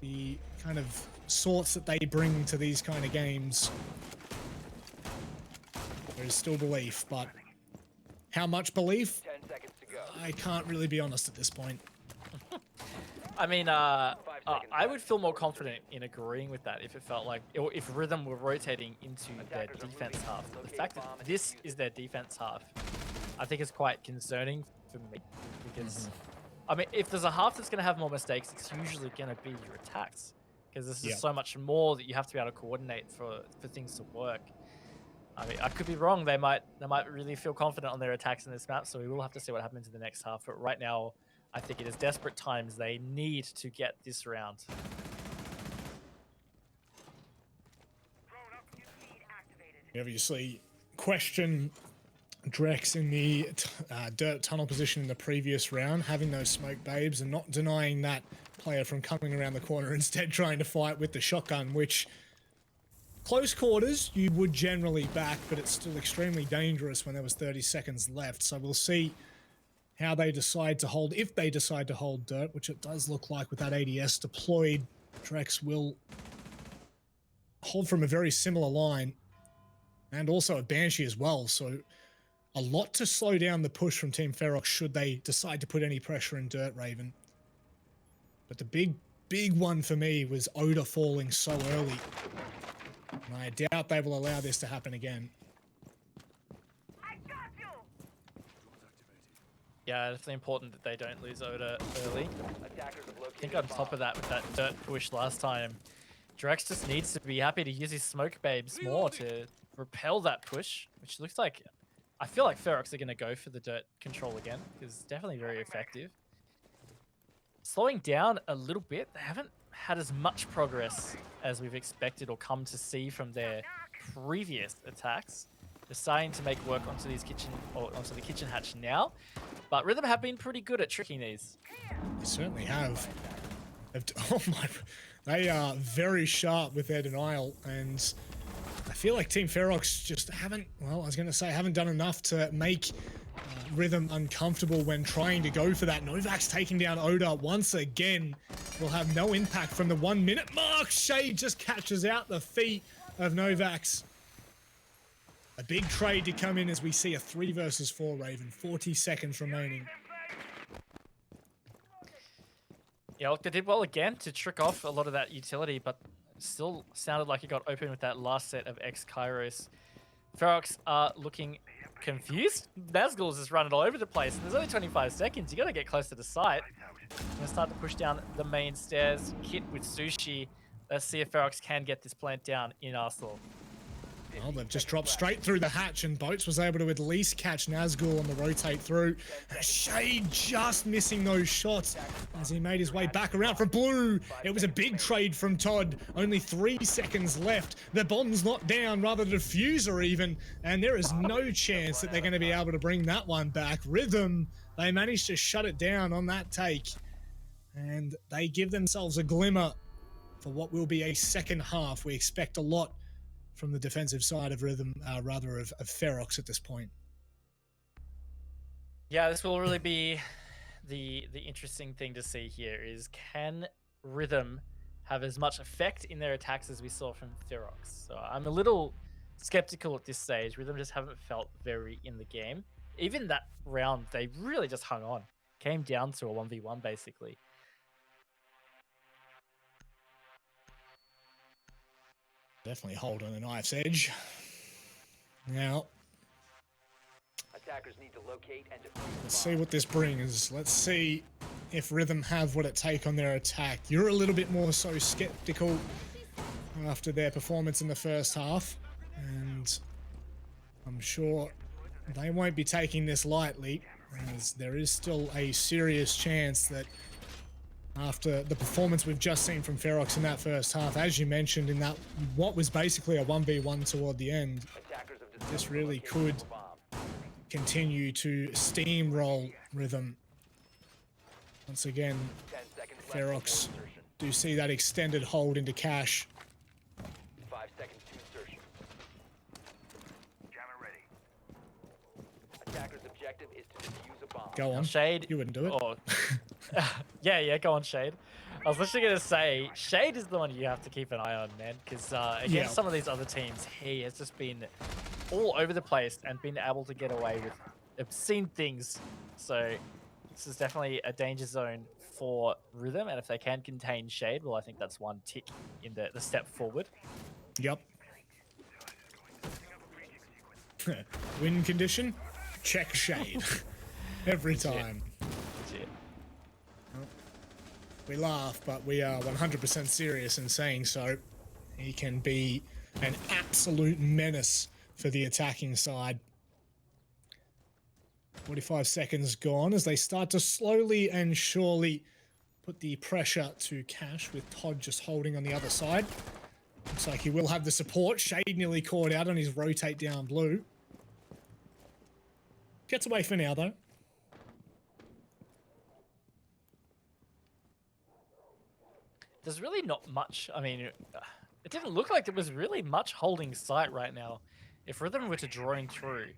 the kind of sorts that they bring to these kind of games. There is still belief, but how much belief? 10 seconds to go. I can't really be honest at this point. I mean, I would feel more confident in agreeing with that if it felt like, or if Rhythm were rotating into their defense half. The fact that this is their defense half, I think is quite concerning for me, because, I mean, if there's a half that's going to have more mistakes, it's usually going to be your attacks, because this is so much more that you have to be able to coordinate for things to work. I mean, I could be wrong. They might really feel confident on their attacks in this map, so we will have to see what happens in the next half. But right now, I think it is desperate times. They need to get this round. You obviously question Drex in the dirt tunnel position in the previous round, having those smoke babes and not denying that player from coming around the corner, instead trying to fight with the shotgun, which close quarters you would generally back, but it's still extremely dangerous when there was 30 seconds left. So we'll see how they decide to hold, if they decide to hold dirt, which it does look like with that ADS deployed. Drex will hold from a very similar line, and also a Banshee as well, so a lot to slow down the push from Team Ferox should they decide to put any pressure in dirt, Raven. But the big one for me was Oda falling so early, and I doubt they will allow this to happen again. Yeah, it's important that they don't lose Oda early. I think on top of that, with that dirt push last time, Drex just needs to be happy to use his smoke babes more to repel that push, which looks like, I feel like Ferox are going to go for the dirt control again, because it's definitely very effective. Slowing down a little bit, they haven't had as much progress as we've expected or come to see from their previous attacks. They're starting to make work onto these onto the kitchen hatch now, but Rhythm have been pretty good at tricking these. They certainly have. Oh my, they are very sharp with their denial, and I feel like Team Ferox just haven't, well, I was going to say haven't done enough to make Rhythm uncomfortable when trying to go for that. Novak's taking down Oda once again. Will have no impact from the 1 minute mark. Shade just catches out the feet of Novak's. A big trade to come in as we see a 3 versus 4 Raven. 40 seconds remaining. Yeah, look, they did well again to trick off a lot of that utility, but still sounded like it got open with that last set of X-Kairos. Ferox are looking confused. Nazgul is just running all over the place. There's only 25 seconds. You got to get close to the site. I'm going to start to push down the main stairs. Kit with Sushi. Let's see if Ferox can get this plant down in Arsenal. Well, they've just dropped straight through the hatch, and Boats was able to at least catch Nazgul on the rotate through. And Shade just missing those shots as he made his way back around for Blue. It was a big trade from Todd. Only 3 seconds left. The bomb's not down, rather the diffuser even, and there is no chance that they're going to be able to bring that one back. Rhythm, they managed to shut it down on that take, and they give themselves a glimmer for what will be a second half. We expect a lot from the defensive side of Rhythm, of Ferox at this point. Yeah, this will really be the interesting thing to see here is, can Rhythm have as much effect in their attacks as we saw from Ferox? So I'm a little skeptical at this stage. Rhythm just haven't felt very in the game. Even that round, they really just hung on. Came down to a 1v1 basically. Definitely hold on a knife's edge. Now, Attackers need to locate and let's see what this brings. Let's see if Rhythm have what it take on their attack. You're a little bit more so skeptical after their performance in the first half, and I'm sure they won't be taking this lightly, as there is still a serious chance that after the performance we've just seen from Ferox in that first half, as you mentioned, in that what was basically a 1v1 toward the end, this really could continue to steamroll Rhythm. Once again, Ferox do see that extended hold into Cash. 5 seconds to insertion. Jammer ready. Attacker's objective is to defuse a bomb. Go on. Shade. You wouldn't do it. Oh. yeah, go on, Shade. I was literally going to say, Shade is the one you have to keep an eye on, man, because against some of these other teams, he has just been all over the place and been able to get away with obscene things. So this is definitely a danger zone for Rhythm, and if they can contain Shade, well, I think that's one tick in the step forward. Yep. Win condition, check Shade. Every time. Legit. We laugh, but we are 100% serious in saying so. He can be an absolute menace for the attacking side. 45 seconds gone as they start to slowly and surely put the pressure to Cash, with Todd just holding on the other side. Looks like he will have the support. Shade nearly caught out on his rotate down blue. Gets away for now, though. There's really not much. I mean, it didn't look like there was really much holding sight right now. If Rhythm were to drone through,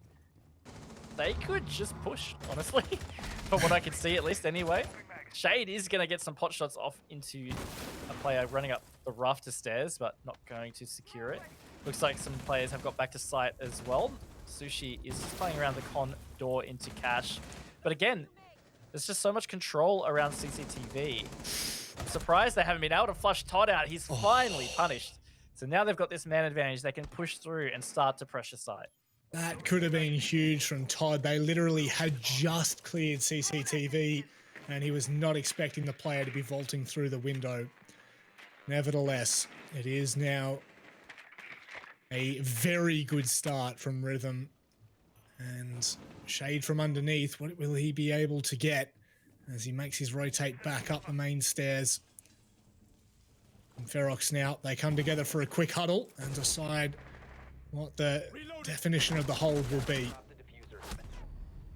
they could just push, honestly. From what I can see, at least, anyway. Shade is going to get some pot shots off into a player running up the rafter stairs, but not going to secure it. Looks like some players have got back to sight as well. Sushi is just playing around the con door into Cash. But again, there's just so much control around CCTV. I'm surprised they haven't been able to flush Todd out. He's finally punished. So now they've got this man advantage. They can push through and start to pressure side. That could have been huge from Todd. They literally had just cleared CCTV, and he was not expecting the player to be vaulting through the window. Nevertheless, it is now a very good start from Rhythm. And Shade from underneath, what will he be able to get as he makes his rotate back up the main stairs? And Ferox now, they come together for a quick huddle and decide what the definition of the hold will be.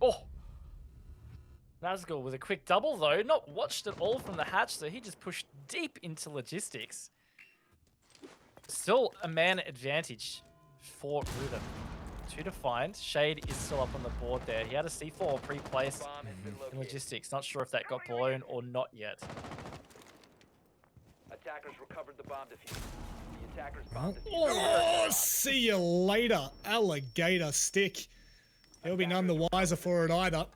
Oh! Nazgul with a quick double, though. Not watched at all from the hatch, so he just pushed deep into logistics. Still a man advantage for Rhythm. 2 to find. Shade is still up on the board there. He had a C4 pre-placed in logistics. Not sure if that got blown or not yet. Attackers recovered the bomb defuse. The attackers bomb defuse. Oh, see you later, alligator stick. He'll be none the wiser for it either.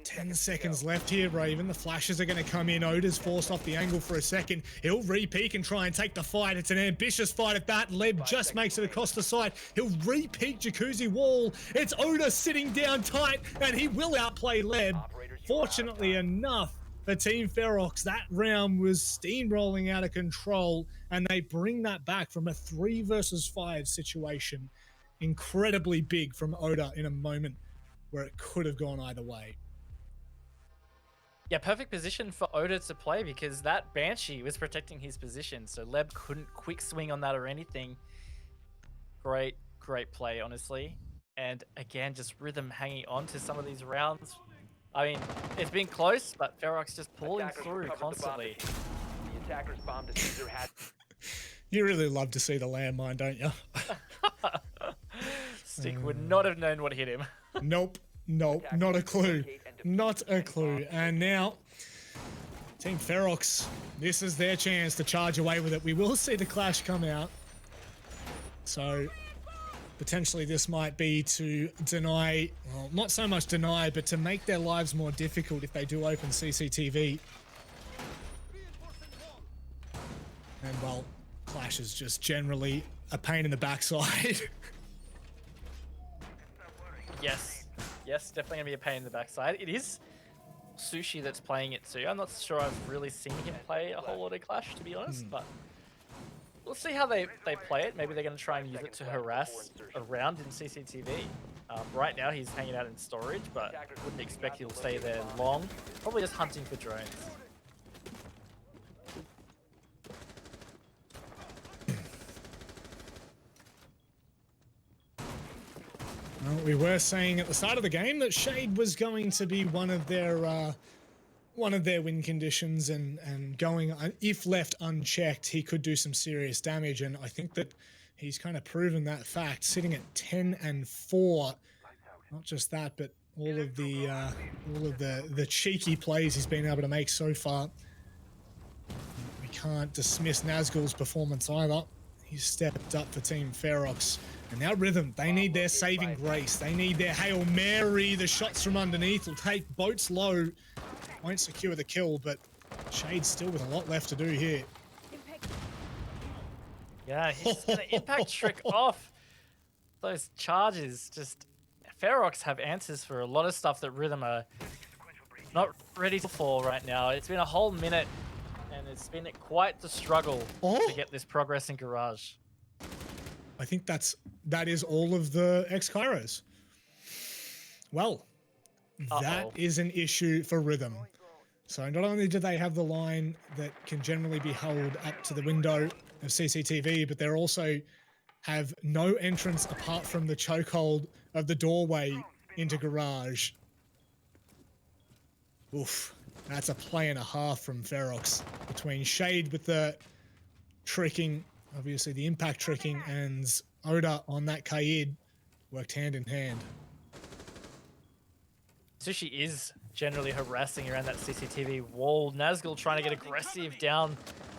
10 seconds left here, Raven. The flashes are going to come in. Oda's forced off the angle for a second. He'll re-peek and try and take the fight. It's an ambitious fight at that. Leb just makes it across the side. He'll re-peek Jacuzzi wall. It's Oda sitting down tight, and he will outplay Leb. Fortunately enough for Team Ferox, that round was steamrolling out of control, and they bring that back from a 3 versus 5 situation. Incredibly big from Oda in a moment where it could have gone either way. Yeah, perfect position for Oda to play because that Banshee was protecting his position, so Leb couldn't quick swing on that or anything. Great play, honestly. And again, just Rhythm hanging on to some of these rounds. I mean, it's been close, but Ferox just pulling through constantly. The attackers bomb diffuser had. You really love to see the landmine, don't you? Stick would not have known what hit him. Nope, not a clue. Not a clue. And now, Team Ferox, this is their chance to charge away with it. We will see the clash come out. So, potentially this might be to deny, well, not so much deny, but to make their lives more difficult if they do open CCTV. And, well, clash is just generally a pain in the backside. Yes, definitely gonna be a pain in the backside. It is Sushi that's playing it too. I'm not sure I've really seen him play a whole lot of Clash, to be honest, but we'll see how they play it. Maybe they're gonna try and use it to harass around in CCTV. Right now he's hanging out in storage, but wouldn't expect he'll stay there long. Probably just hunting for drones. Well, we were saying at the start of the game that Shade was going to be one of their win conditions, and going, if left unchecked, he could do some serious damage. And I think that he's kind of proven that fact, sitting at 10-4. Not just that, but all of the cheeky plays he's been able to make so far. We can't dismiss Nazgul's performance either. He's stepped up for Team Ferox. And now Rhythm, they need their saving grace. They need their Hail Mary. The shots from underneath will take boats low. Won't secure the kill, but Shade's still with a lot left to do here. Yeah, he's gonna impact trick off those charges. Just Ferox have answers for a lot of stuff that Rhythm are not ready for right now. It's been a whole minute, and it's been quite the struggle to get this progress in Garage. I think that is all of the ex-Kairos. Well, that is an issue for Rhythm. So not only do they have the line that can generally be held up to the window of CCTV, but they're also have no entrance apart from the chokehold of the doorway into Garage. Oof, that's a play and a half from Ferox, between Shade with the tricking, obviously the impact tricking, and Oda on that Kaid worked hand in hand. Sushi is generally harassing around that CCTV wall. Nazgul trying to get aggressive down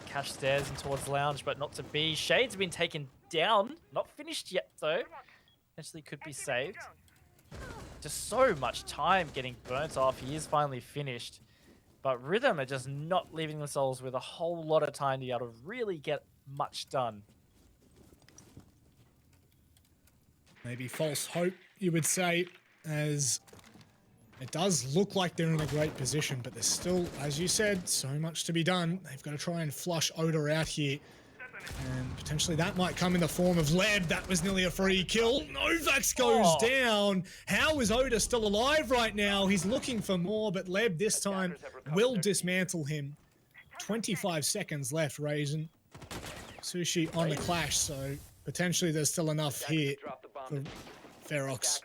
Cash stairs and towards Lounge, but not to be. Shade's been taken down. Not finished yet, though. Potentially could be saved. Just so much time getting burnt off. He is finally finished. But Rhythm are just not leaving themselves with a whole lot of time to be able to really get much done. Maybe false hope, you would say, as it does look like they're in a great position, but there's still, as you said, so much to be done. They've got to try and flush Oda out here. And potentially that might come in the form of Leb. That was nearly a free kill. Novax goes down. How is Oda still alive right now? He's looking for more, but Leb this time will dismantle him. 25 seconds left, Raisin. Sushi on the clash, so potentially there's still enough here for Ferox.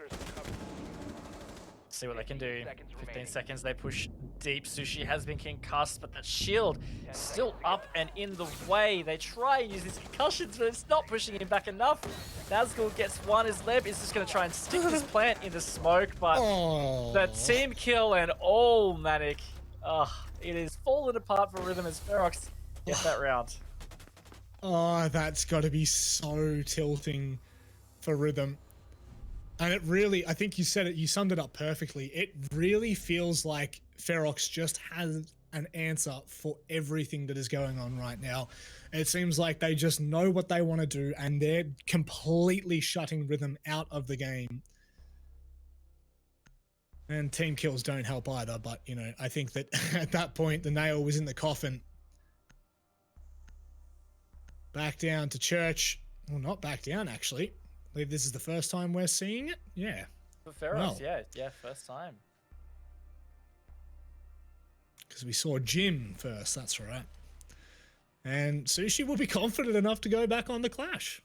See what they can do. 15 seconds, they push deep. Sushi has been concussed, but that shield still up and in the way. They try and use these concussions, but it's not pushing him back enough. Nazgul gets one as Leb is just going to try and stick this plant into smoke, but the team kill and all Manic. It is falling apart for Rhythm as Ferox gets that round. Oh, that's got to be so tilting for Rhythm. And it really, I think you said it, you summed it up perfectly. It really feels like Ferox just has an answer for everything that is going on right now. It seems like they just know what they want to do, and they're completely shutting Rhythm out of the game. And team kills don't help either, but, you know, I think that at that point, the nail was in the coffin. Back down to Church. Well, not back down, actually. I believe this is the first time we're seeing it. Yeah. For Ferox, yeah, first time. Because we saw Jim first, that's right. And Sushi will be confident enough to go back on the clash.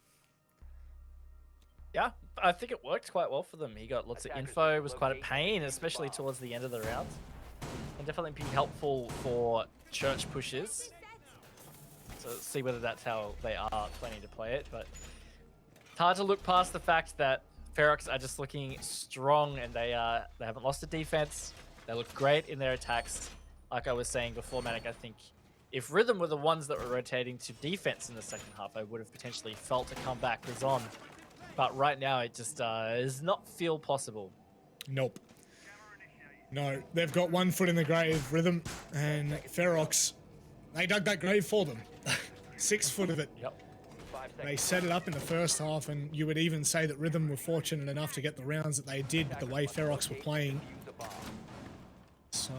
Yeah, I think it worked quite well for them. He got lots of info, was quite a pain, especially towards the end of the round. And definitely be helpful for Church pushes. So let's see whether that's how they are planning to play it, but it's hard to look past the fact that Ferox are just looking strong, and they haven't lost a defense. They look great in their attacks. Like I was saying before, Manic, I think if Rhythm were the ones that were rotating to defense in the second half, I would have potentially felt a comeback was on. But right now, it just does not feel possible. Nope. No, they've got 1 foot in the grave, Rhythm, and Ferox, they dug that grave for them. 6 foot of it. Yep. They set it up in the first half, and you would even say that Rhythm were fortunate enough to get the rounds that they did with the way Ferox were playing. So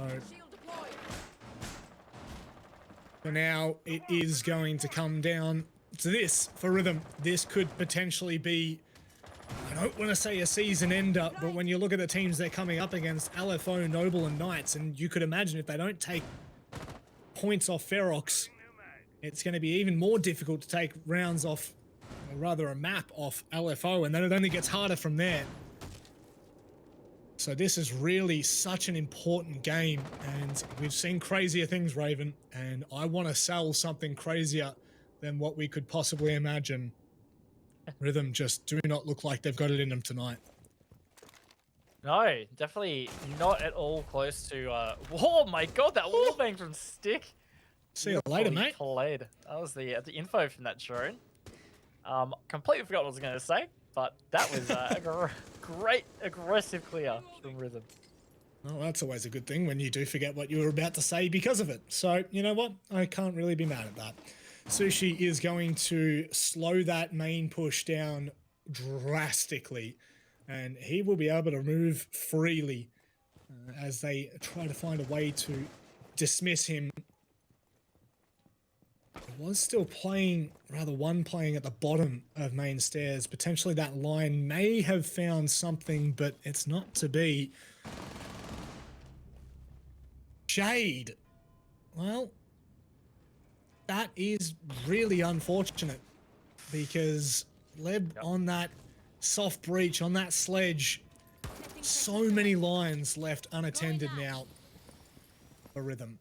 for now, it is going to come down to this for Rhythm. This could potentially be I don't want to say a season ender, but when you look at the teams they're coming up against, LFO, Noble, and Knights, and you could imagine if they don't take points off Ferox, it's going to be even more difficult to take rounds off, or rather a map off LFO, and then it only gets harder from there. So this is really such an important game, and we've seen crazier things, Raven, and I want to sell something crazier than what we could possibly imagine. Rhythm just do not look like they've got it in them tonight. No, definitely not at all close to. Oh my god, that wallbang from Stick. See you later, mate. Played. That was the info from that drone. Completely forgot what I was going to say, but that was a great aggressive clear from Rhythm. Well, that's always a good thing when you do forget what you were about to say because of it. So, you know what? I can't really be mad at that. Sushi is going to slow that main push down drastically, and he will be able to move freely as they try to find a way to dismiss him. He was still playing, rather one playing at the bottom of main stairs. Potentially that line may have found something, but it's not to be. Shade. Well, that is really unfortunate because Leb on that soft breach, on that sledge, so many lines left unattended now for Rhythm.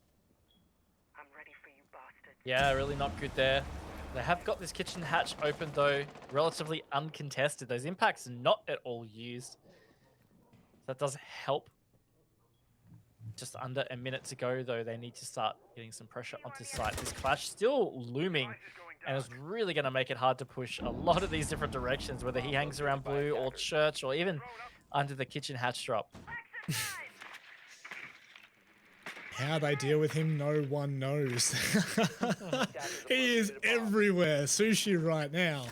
I'm ready for you, bastard. Yeah, really not good there. They have got this kitchen hatch open though, relatively uncontested. Those impacts are not at all used. That does help. Just under a minute to go though, they need to start getting some pressure onto site. This clash still looming and is really going to make it hard to push a lot of these different directions, whether he hangs around blue or church or even under the kitchen hatch drop. How they deal with him, no one knows. He is everywhere, Sushi, right now.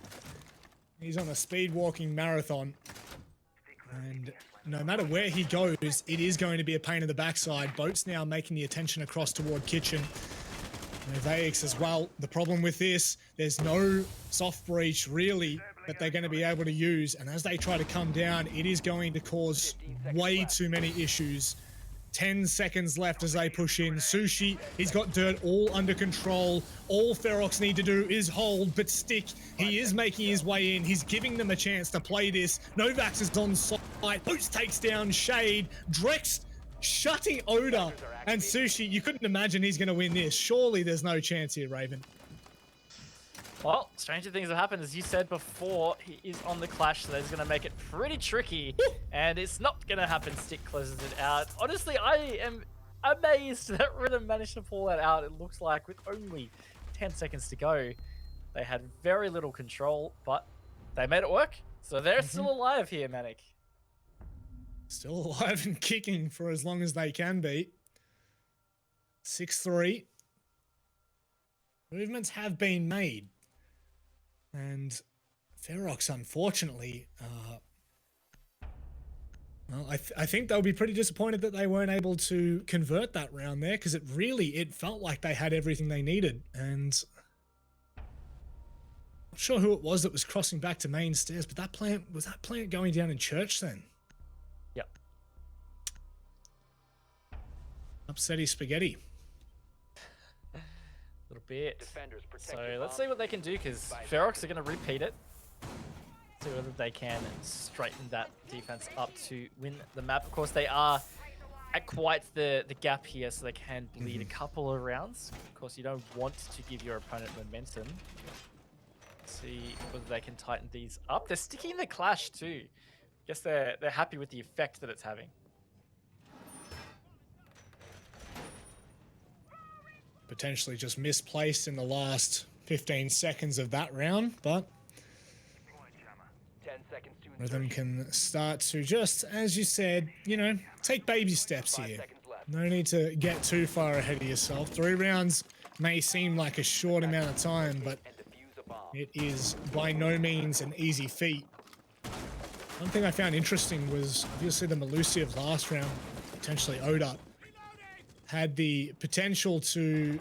He's on a speed walking marathon. And no matter where he goes, it is going to be a pain in the backside. Boat's now making the attention across toward kitchen. Vaix as well. The problem with this, there's no soft breach really that they're going to be able to use. And as they try to come down, it is going to cause way too many issues. 10 seconds left as they push in. Sushi, he's got dirt all under control. All Ferox need to do is hold, but Stick, he is making his way in. He's giving them a chance to play this. Novax is on site. Boots takes down Shade. Drex shutting Oda. And Sushi, you couldn't imagine he's going to win this. Surely there's no chance here, Raven. Well, stranger things have happened. As you said before, he is on the clash, so that's going to make it pretty tricky. And it's not going to happen. Stick closes it out. Honestly, I am amazed that Rhythm managed to pull that out. It looks like with only 10 seconds to go, they had very little control, but they made it work. So they're still alive here, Manic. Still alive and kicking for as long as they can be. 6-3. Movements have been made. And Ferox, unfortunately, well, I think they'll be pretty disappointed that they weren't able to convert that round there, because it felt like they had everything they needed. And I'm not sure who it was that was crossing back to main stairs, but was that plant going down in church then? Yep. Upsetty spaghetti. Little bit. Defenders protect So your let's bomb. see what they can do, because Ferox are going to repeat it. See whether they can straighten that defense up to win the map. Of course, they are at quite the gap here, so they can bleed a couple of rounds. Of course, you don't want to give your opponent momentum. See whether they can tighten these up. They're sticking the clash too. Guess they're happy with the effect that it's having. Potentially just misplaced in the last 15 seconds of that round, but 10 seconds to Rhythm insertion. can start to just, as you said, you know, take baby steps 5 here. seconds left. No need to get too far ahead of yourself. 3 rounds may seem like a short amount of time, but And defuse a bomb. it is by no means an easy feat. One thing I found interesting was obviously the Malusi of last round, potentially Oda, had the potential to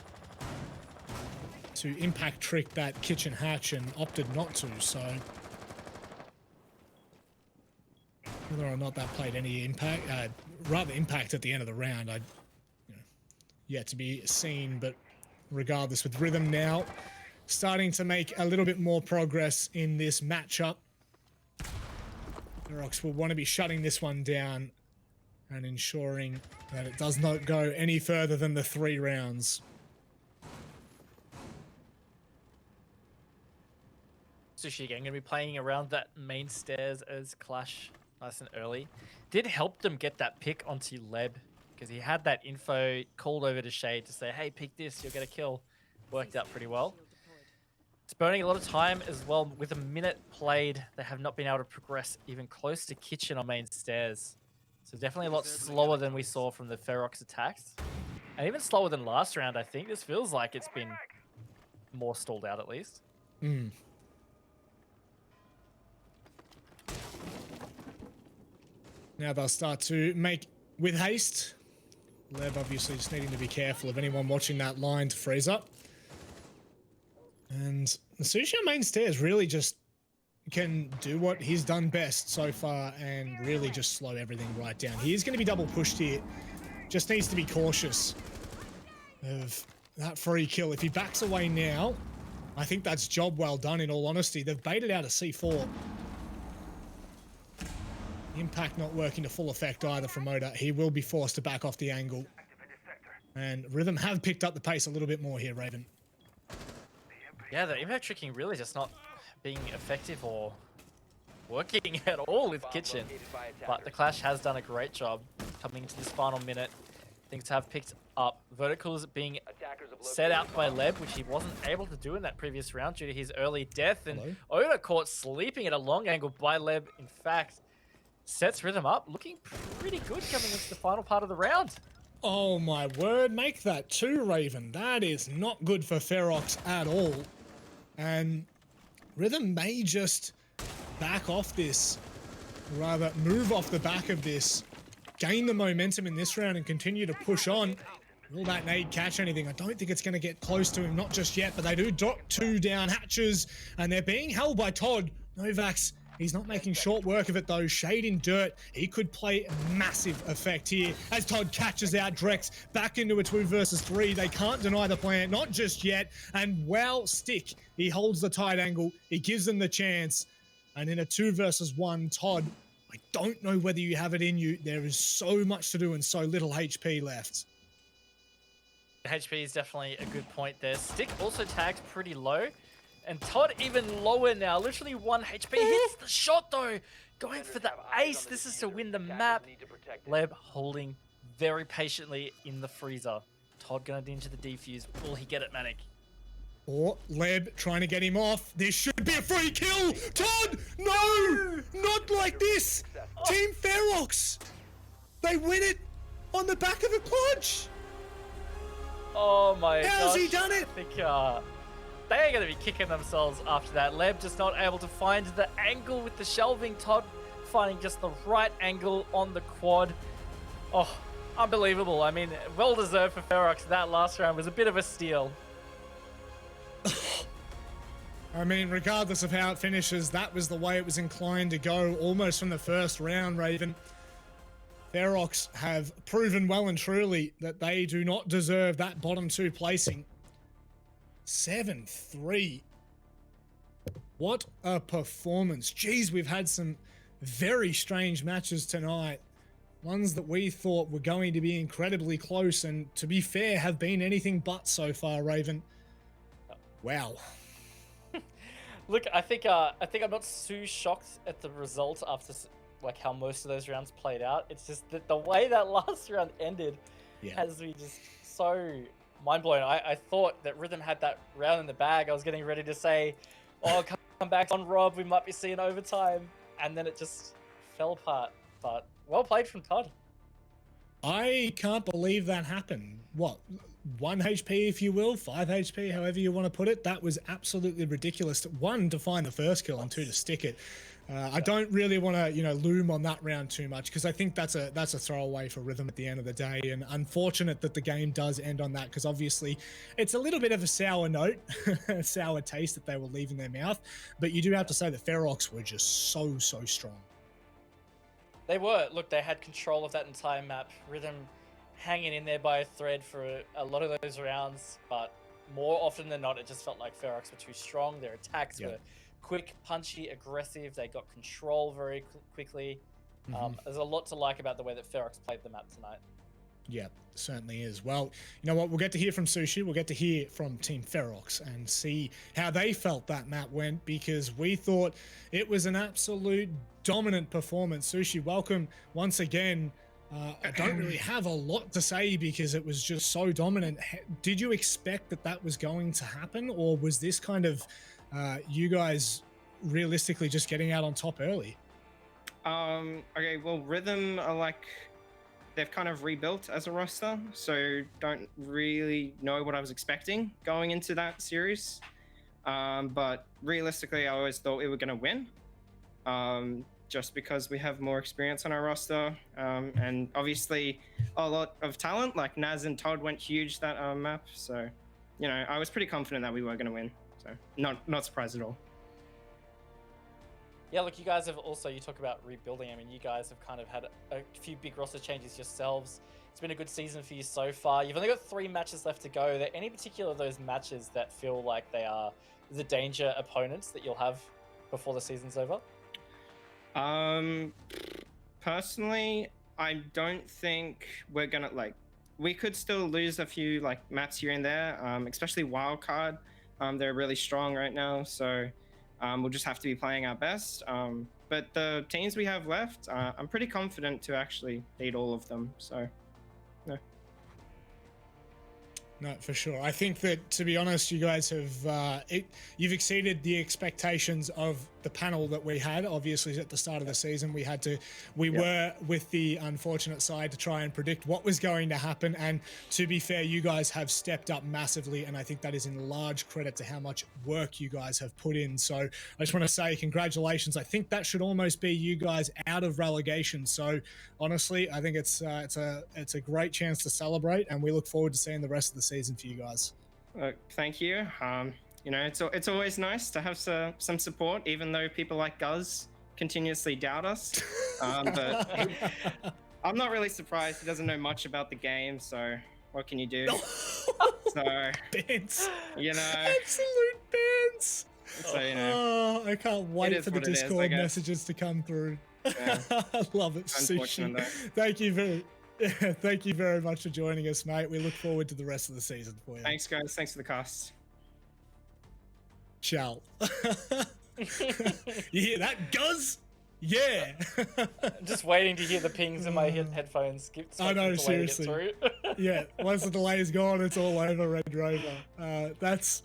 impact trick that kitchen hatch and opted not to, so Whether or not that played any impact, rather impact at the end of the round, yet to be seen. But regardless, with Rhythm now starting to make a little bit more progress in this matchup, Ferox will want to be shutting this one down and ensuring that it does not go any further than the 3 rounds. Sushi again, going to be playing around that main stairs as Clash nice and early. Did help them get that pick onto Leb because he had that info called over to Shade to say, hey, pick this, you'll get a kill. Worked out pretty well. It's burning a lot of time as well. With a minute played, they have not been able to progress even close to kitchen on main stairs. So definitely a lot slower than we saw from the Ferox attacks. And even slower than last round, I think. This feels like it's been more stalled out at least. Mm. Now they'll start to make with haste. Leb obviously just needing to be careful of anyone watching that line to freeze up. And the Sushi on main stairs really just can do what he's done best so far and really just slow everything right down. He is going to be double pushed here. Just needs to be cautious of that free kill. If he backs away now, I think that's job well done in all honesty. They've baited out a C4. Impact not working to full effect either from Oda. He will be forced to back off the angle. And Rhythm have picked up the pace a little bit more here, Raven. Yeah, the impact tricking really just not being effective or working at all with Kitchen. But the Clash has done a great job coming into this final minute. Things have picked up. Verticals being set out by Leb, which he wasn't able to do in that previous round due to his early death. And Oda caught sleeping at a long angle by Leb. In fact, sets Rhythm up, looking pretty good coming into the final part of the round. Oh my word, make that 2, Raven. That is not good for Ferox at all. And Rhythm may just back off this, rather move off the back of this, gain the momentum in this round and continue to push on. Will that nade catch anything? I don't think it's going to get close to him, not just yet, but they do dock 2 down hatches and they're being held by Todd. Novax, he's not making short work of it though. Shade in dirt, he could play a massive effect here as Todd catches out Drex back into a 2 versus 3. They can't deny the plant, not just yet. And wow, Stick, he holds the tight angle, he gives them the chance. And in a 2 versus 1, Todd, I don't know whether you have it in you. There is so much to do and so little HP left. HP is definitely a good point there. Stick also tags pretty low. And Todd even lower now, literally 1 HP. Hits the shot though, going for the ace. This is to win the map. Leb holding very patiently in the freezer. Todd going into the defuse. Will he get it, Manic? Or Leb trying to get him off. This should be a free kill. Todd, no, not like this. Team Ferox, they win it on the back of a clutch. Oh my gosh. How's he done it? I think they are going to be kicking themselves after that. Leb just not able to find the angle with the shelving. Todd finding just the right angle on the quad. Oh, unbelievable. I mean, well deserved for Ferox. That last round was a bit of a steal. I mean, regardless of how it finishes, that was the way it was inclined to go almost from the first round, Raven. Ferox have proven well and truly that they do not deserve that bottom 2 placing. 7-3. What a performance. Jeez, we've had some very strange matches tonight. Ones that we thought were going to be incredibly close and, to be fair, have been anything but so far, Raven. Wow. Look, I think I'm not too shocked at the result after like how most of those rounds played out. It's just that the way that last round ended has me just so mind blown. I thought that Rhythm had that round in the bag. I was getting ready to say, "Oh, come back on Rob. We might be seeing overtime," and then it just fell apart. But well played from Todd. I can't believe that happened. What? 1 HP, if you will, 5 HP, however you want to put it. That was absolutely ridiculous. 1, to find the first kill, and 2, to stick it. I don't really want to, loom on that round too much because I think that's a throwaway for Rhythm at the end of the day. And unfortunate that the game does end on that because obviously it's a little bit of a sour note, a sour taste that they will leave in their mouth. But you do have to say that Ferox were just so strong. They were. Look, they had control of that entire map. Rhythm hanging in there by a thread for a lot of those rounds, but more often than not, it just felt like Ferox were too strong. Their attacks were quick, punchy, aggressive. They got control very quickly. There's a lot to like about the way that Ferox played the map tonight. Yeah, certainly is. Well, you know what? We'll get to hear from Sushi. We'll get to hear from Team Ferox and see how they felt that map went, because we thought it was an absolute dominant performance. Sushi, welcome once again. I don't really have a lot to say because it was just so dominant. Did you expect that that was going to happen, or was this kind of you guys realistically just getting out on top early? Okay, well, Rhythm are like, they've kind of rebuilt as a roster, so don't really know what I was expecting going into that series. But realistically, I always thought we were going to win, just because we have more experience on our roster, and obviously a lot of talent. Like Naz and Todd went huge that map, so you know I was pretty confident that we were going to win. So not surprised at all. Yeah, look, you guys have also, you talk about rebuilding. I mean, you guys have kind of had a few big roster changes yourselves. It's been a good season for you so far. You've only got 3 matches left to go. Are there any particular of those matches that feel like they are the danger opponents that you'll have before the season's over? Personally, I don't think we're gonna, like, we could still lose a few like maps here and there, especially wildcard. They're really strong right now, so we'll just have to be playing our best. But the teams we have left, I'm pretty confident to actually beat all of them. So, no. No, for sure. I think that, to be honest, you guys have you've exceeded the expectations of the panel that we had. Obviously, at the start of the season, we were with the unfortunate side to try and predict what was going to happen. And to be fair, you guys have stepped up massively, and I think that is in large credit to how much work you guys have put in. So I just want to say congratulations. I think that should almost be you guys out of relegation. So honestly, I think it's a great chance to celebrate, and we look forward to seeing the rest of the season for you guys. Thank you. You know, it's always nice to have some support, even though people like Guz continuously doubt us. But I'm not really surprised. He doesn't know much about the game, so what can you do? So, Bans. you know, Absolute bans. So, you know, I can't wait for the Discord messages to come through. Yeah. I love it, Sushi. Thank you very much for joining us, mate. We look forward to the rest of the season for you. Thanks, guys. Thanks for the cast. Ciao. You hear that, Guz? Yeah. Just waiting to hear the pings in my headphones. I know, seriously. Yeah, once the delay is gone, it's all over, Red Rover. That's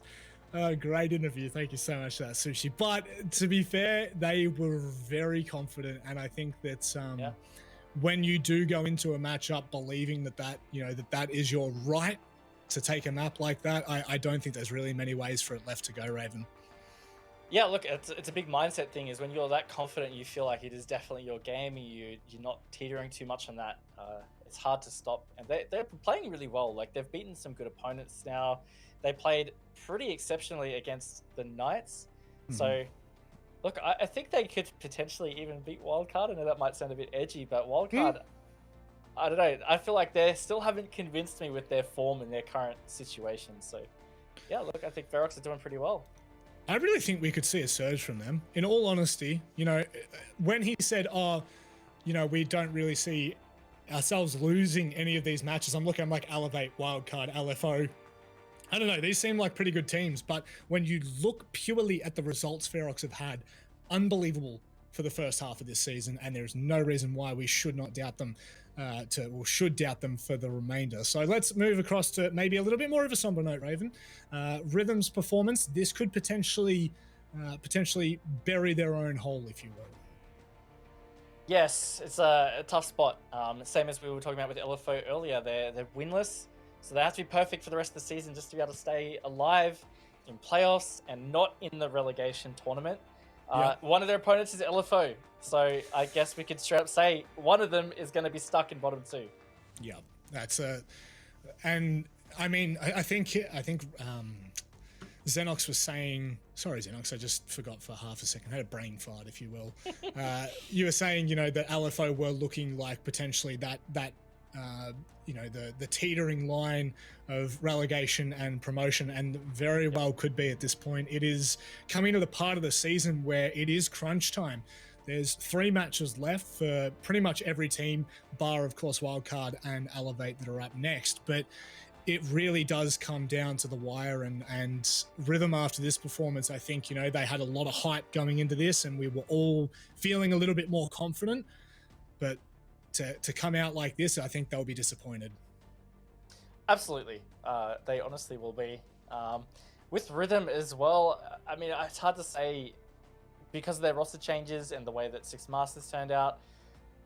a great interview. Thank you so much for that, Sushi. But to be fair, they were very confident, and I think that when you do go into a matchup believing that is your right to take a map like that, I don't think there's really many ways for it left to go, Raven. Yeah, look, it's a big mindset thing. Is when you're that confident, you feel like it is definitely your game. You're not teetering too much on that. It's hard to stop, and they're playing really well. Like, they've beaten some good opponents now. They played pretty exceptionally against the Knights. So, look, I think they could potentially even beat Wildcard. I know that might sound a bit edgy, but Wildcard, I don't know. I feel like they still haven't convinced me with their form and their current situation. So, yeah, look, I think Ferox are doing pretty well. I really think we could see a surge from them. In all honesty, you know, when he said, we don't really see ourselves losing any of these matches, I'm like Elevate, Wildcard, LFO. I don't know, these seem like pretty good teams, but when you look purely at the results Ferox have had, unbelievable for the first half of this season, and there's no reason why we should not doubt them should doubt them for the remainder. So let's move across to maybe a little bit more of a somber note, Raven. Rhythm's performance, this could potentially bury their own hole, if you will. Yes, it's a tough spot. Same as we were talking about with LFO earlier. They're winless, so they have to be perfect for the rest of the season just to be able to stay alive in playoffs and not in the relegation tournament. One of their opponents is LFO, so I guess we could straight up say one of them is going to be stuck in bottom 2. Yeah, that's and I mean, I think Xenox was saying, sorry, Xenox, I just forgot for half a second. I had a brain fart, if you will. You were saying, you know, that LFO were looking like potentially that you know, the teetering line of relegation and promotion, and very well could be at this point. It is coming to the part of the season where it is crunch time. There's 3 matches left for pretty much every team, bar, of course, Wildcard and Elevate that are up next. But it really does come down to the wire, and Rhythm after this performance, I think, you know, they had a lot of hype going into this and we were all feeling a little bit more confident, but to come out like this, I think they'll be disappointed. Absolutely. They honestly will be. With Rhythm as well, I mean, it's hard to say because of their roster changes and the way that Six Masters turned out,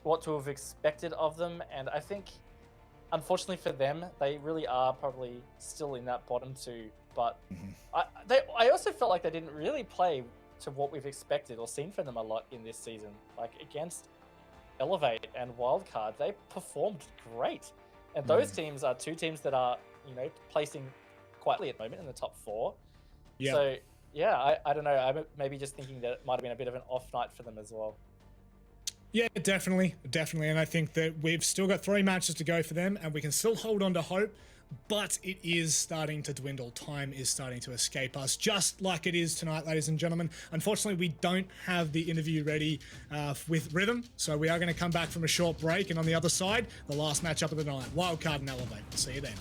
what to have expected of them. And I think, unfortunately for them, they really are probably still in that bottom 2. But I also felt like they didn't really play to what we've expected or seen from them a lot in this season. Like against Elevate and Wildcard, they performed great. And those teams are 2 teams that are, you know, placing quietly at the moment in the top 4. Yeah. So, yeah, I don't know. I'm maybe just thinking that it might have been a bit of an off night for them as well. Yeah, definitely. And I think that we've still got 3 matches to go for them, and we can still hold on to hope, but it is starting to dwindle. Time is starting to escape us, just like it is tonight, ladies and gentlemen. Unfortunately, we don't have the interview ready with Rhythm, so we are going to come back from a short break, and on the other side, the last matchup of the night, Wildcard and Elevate. See you then.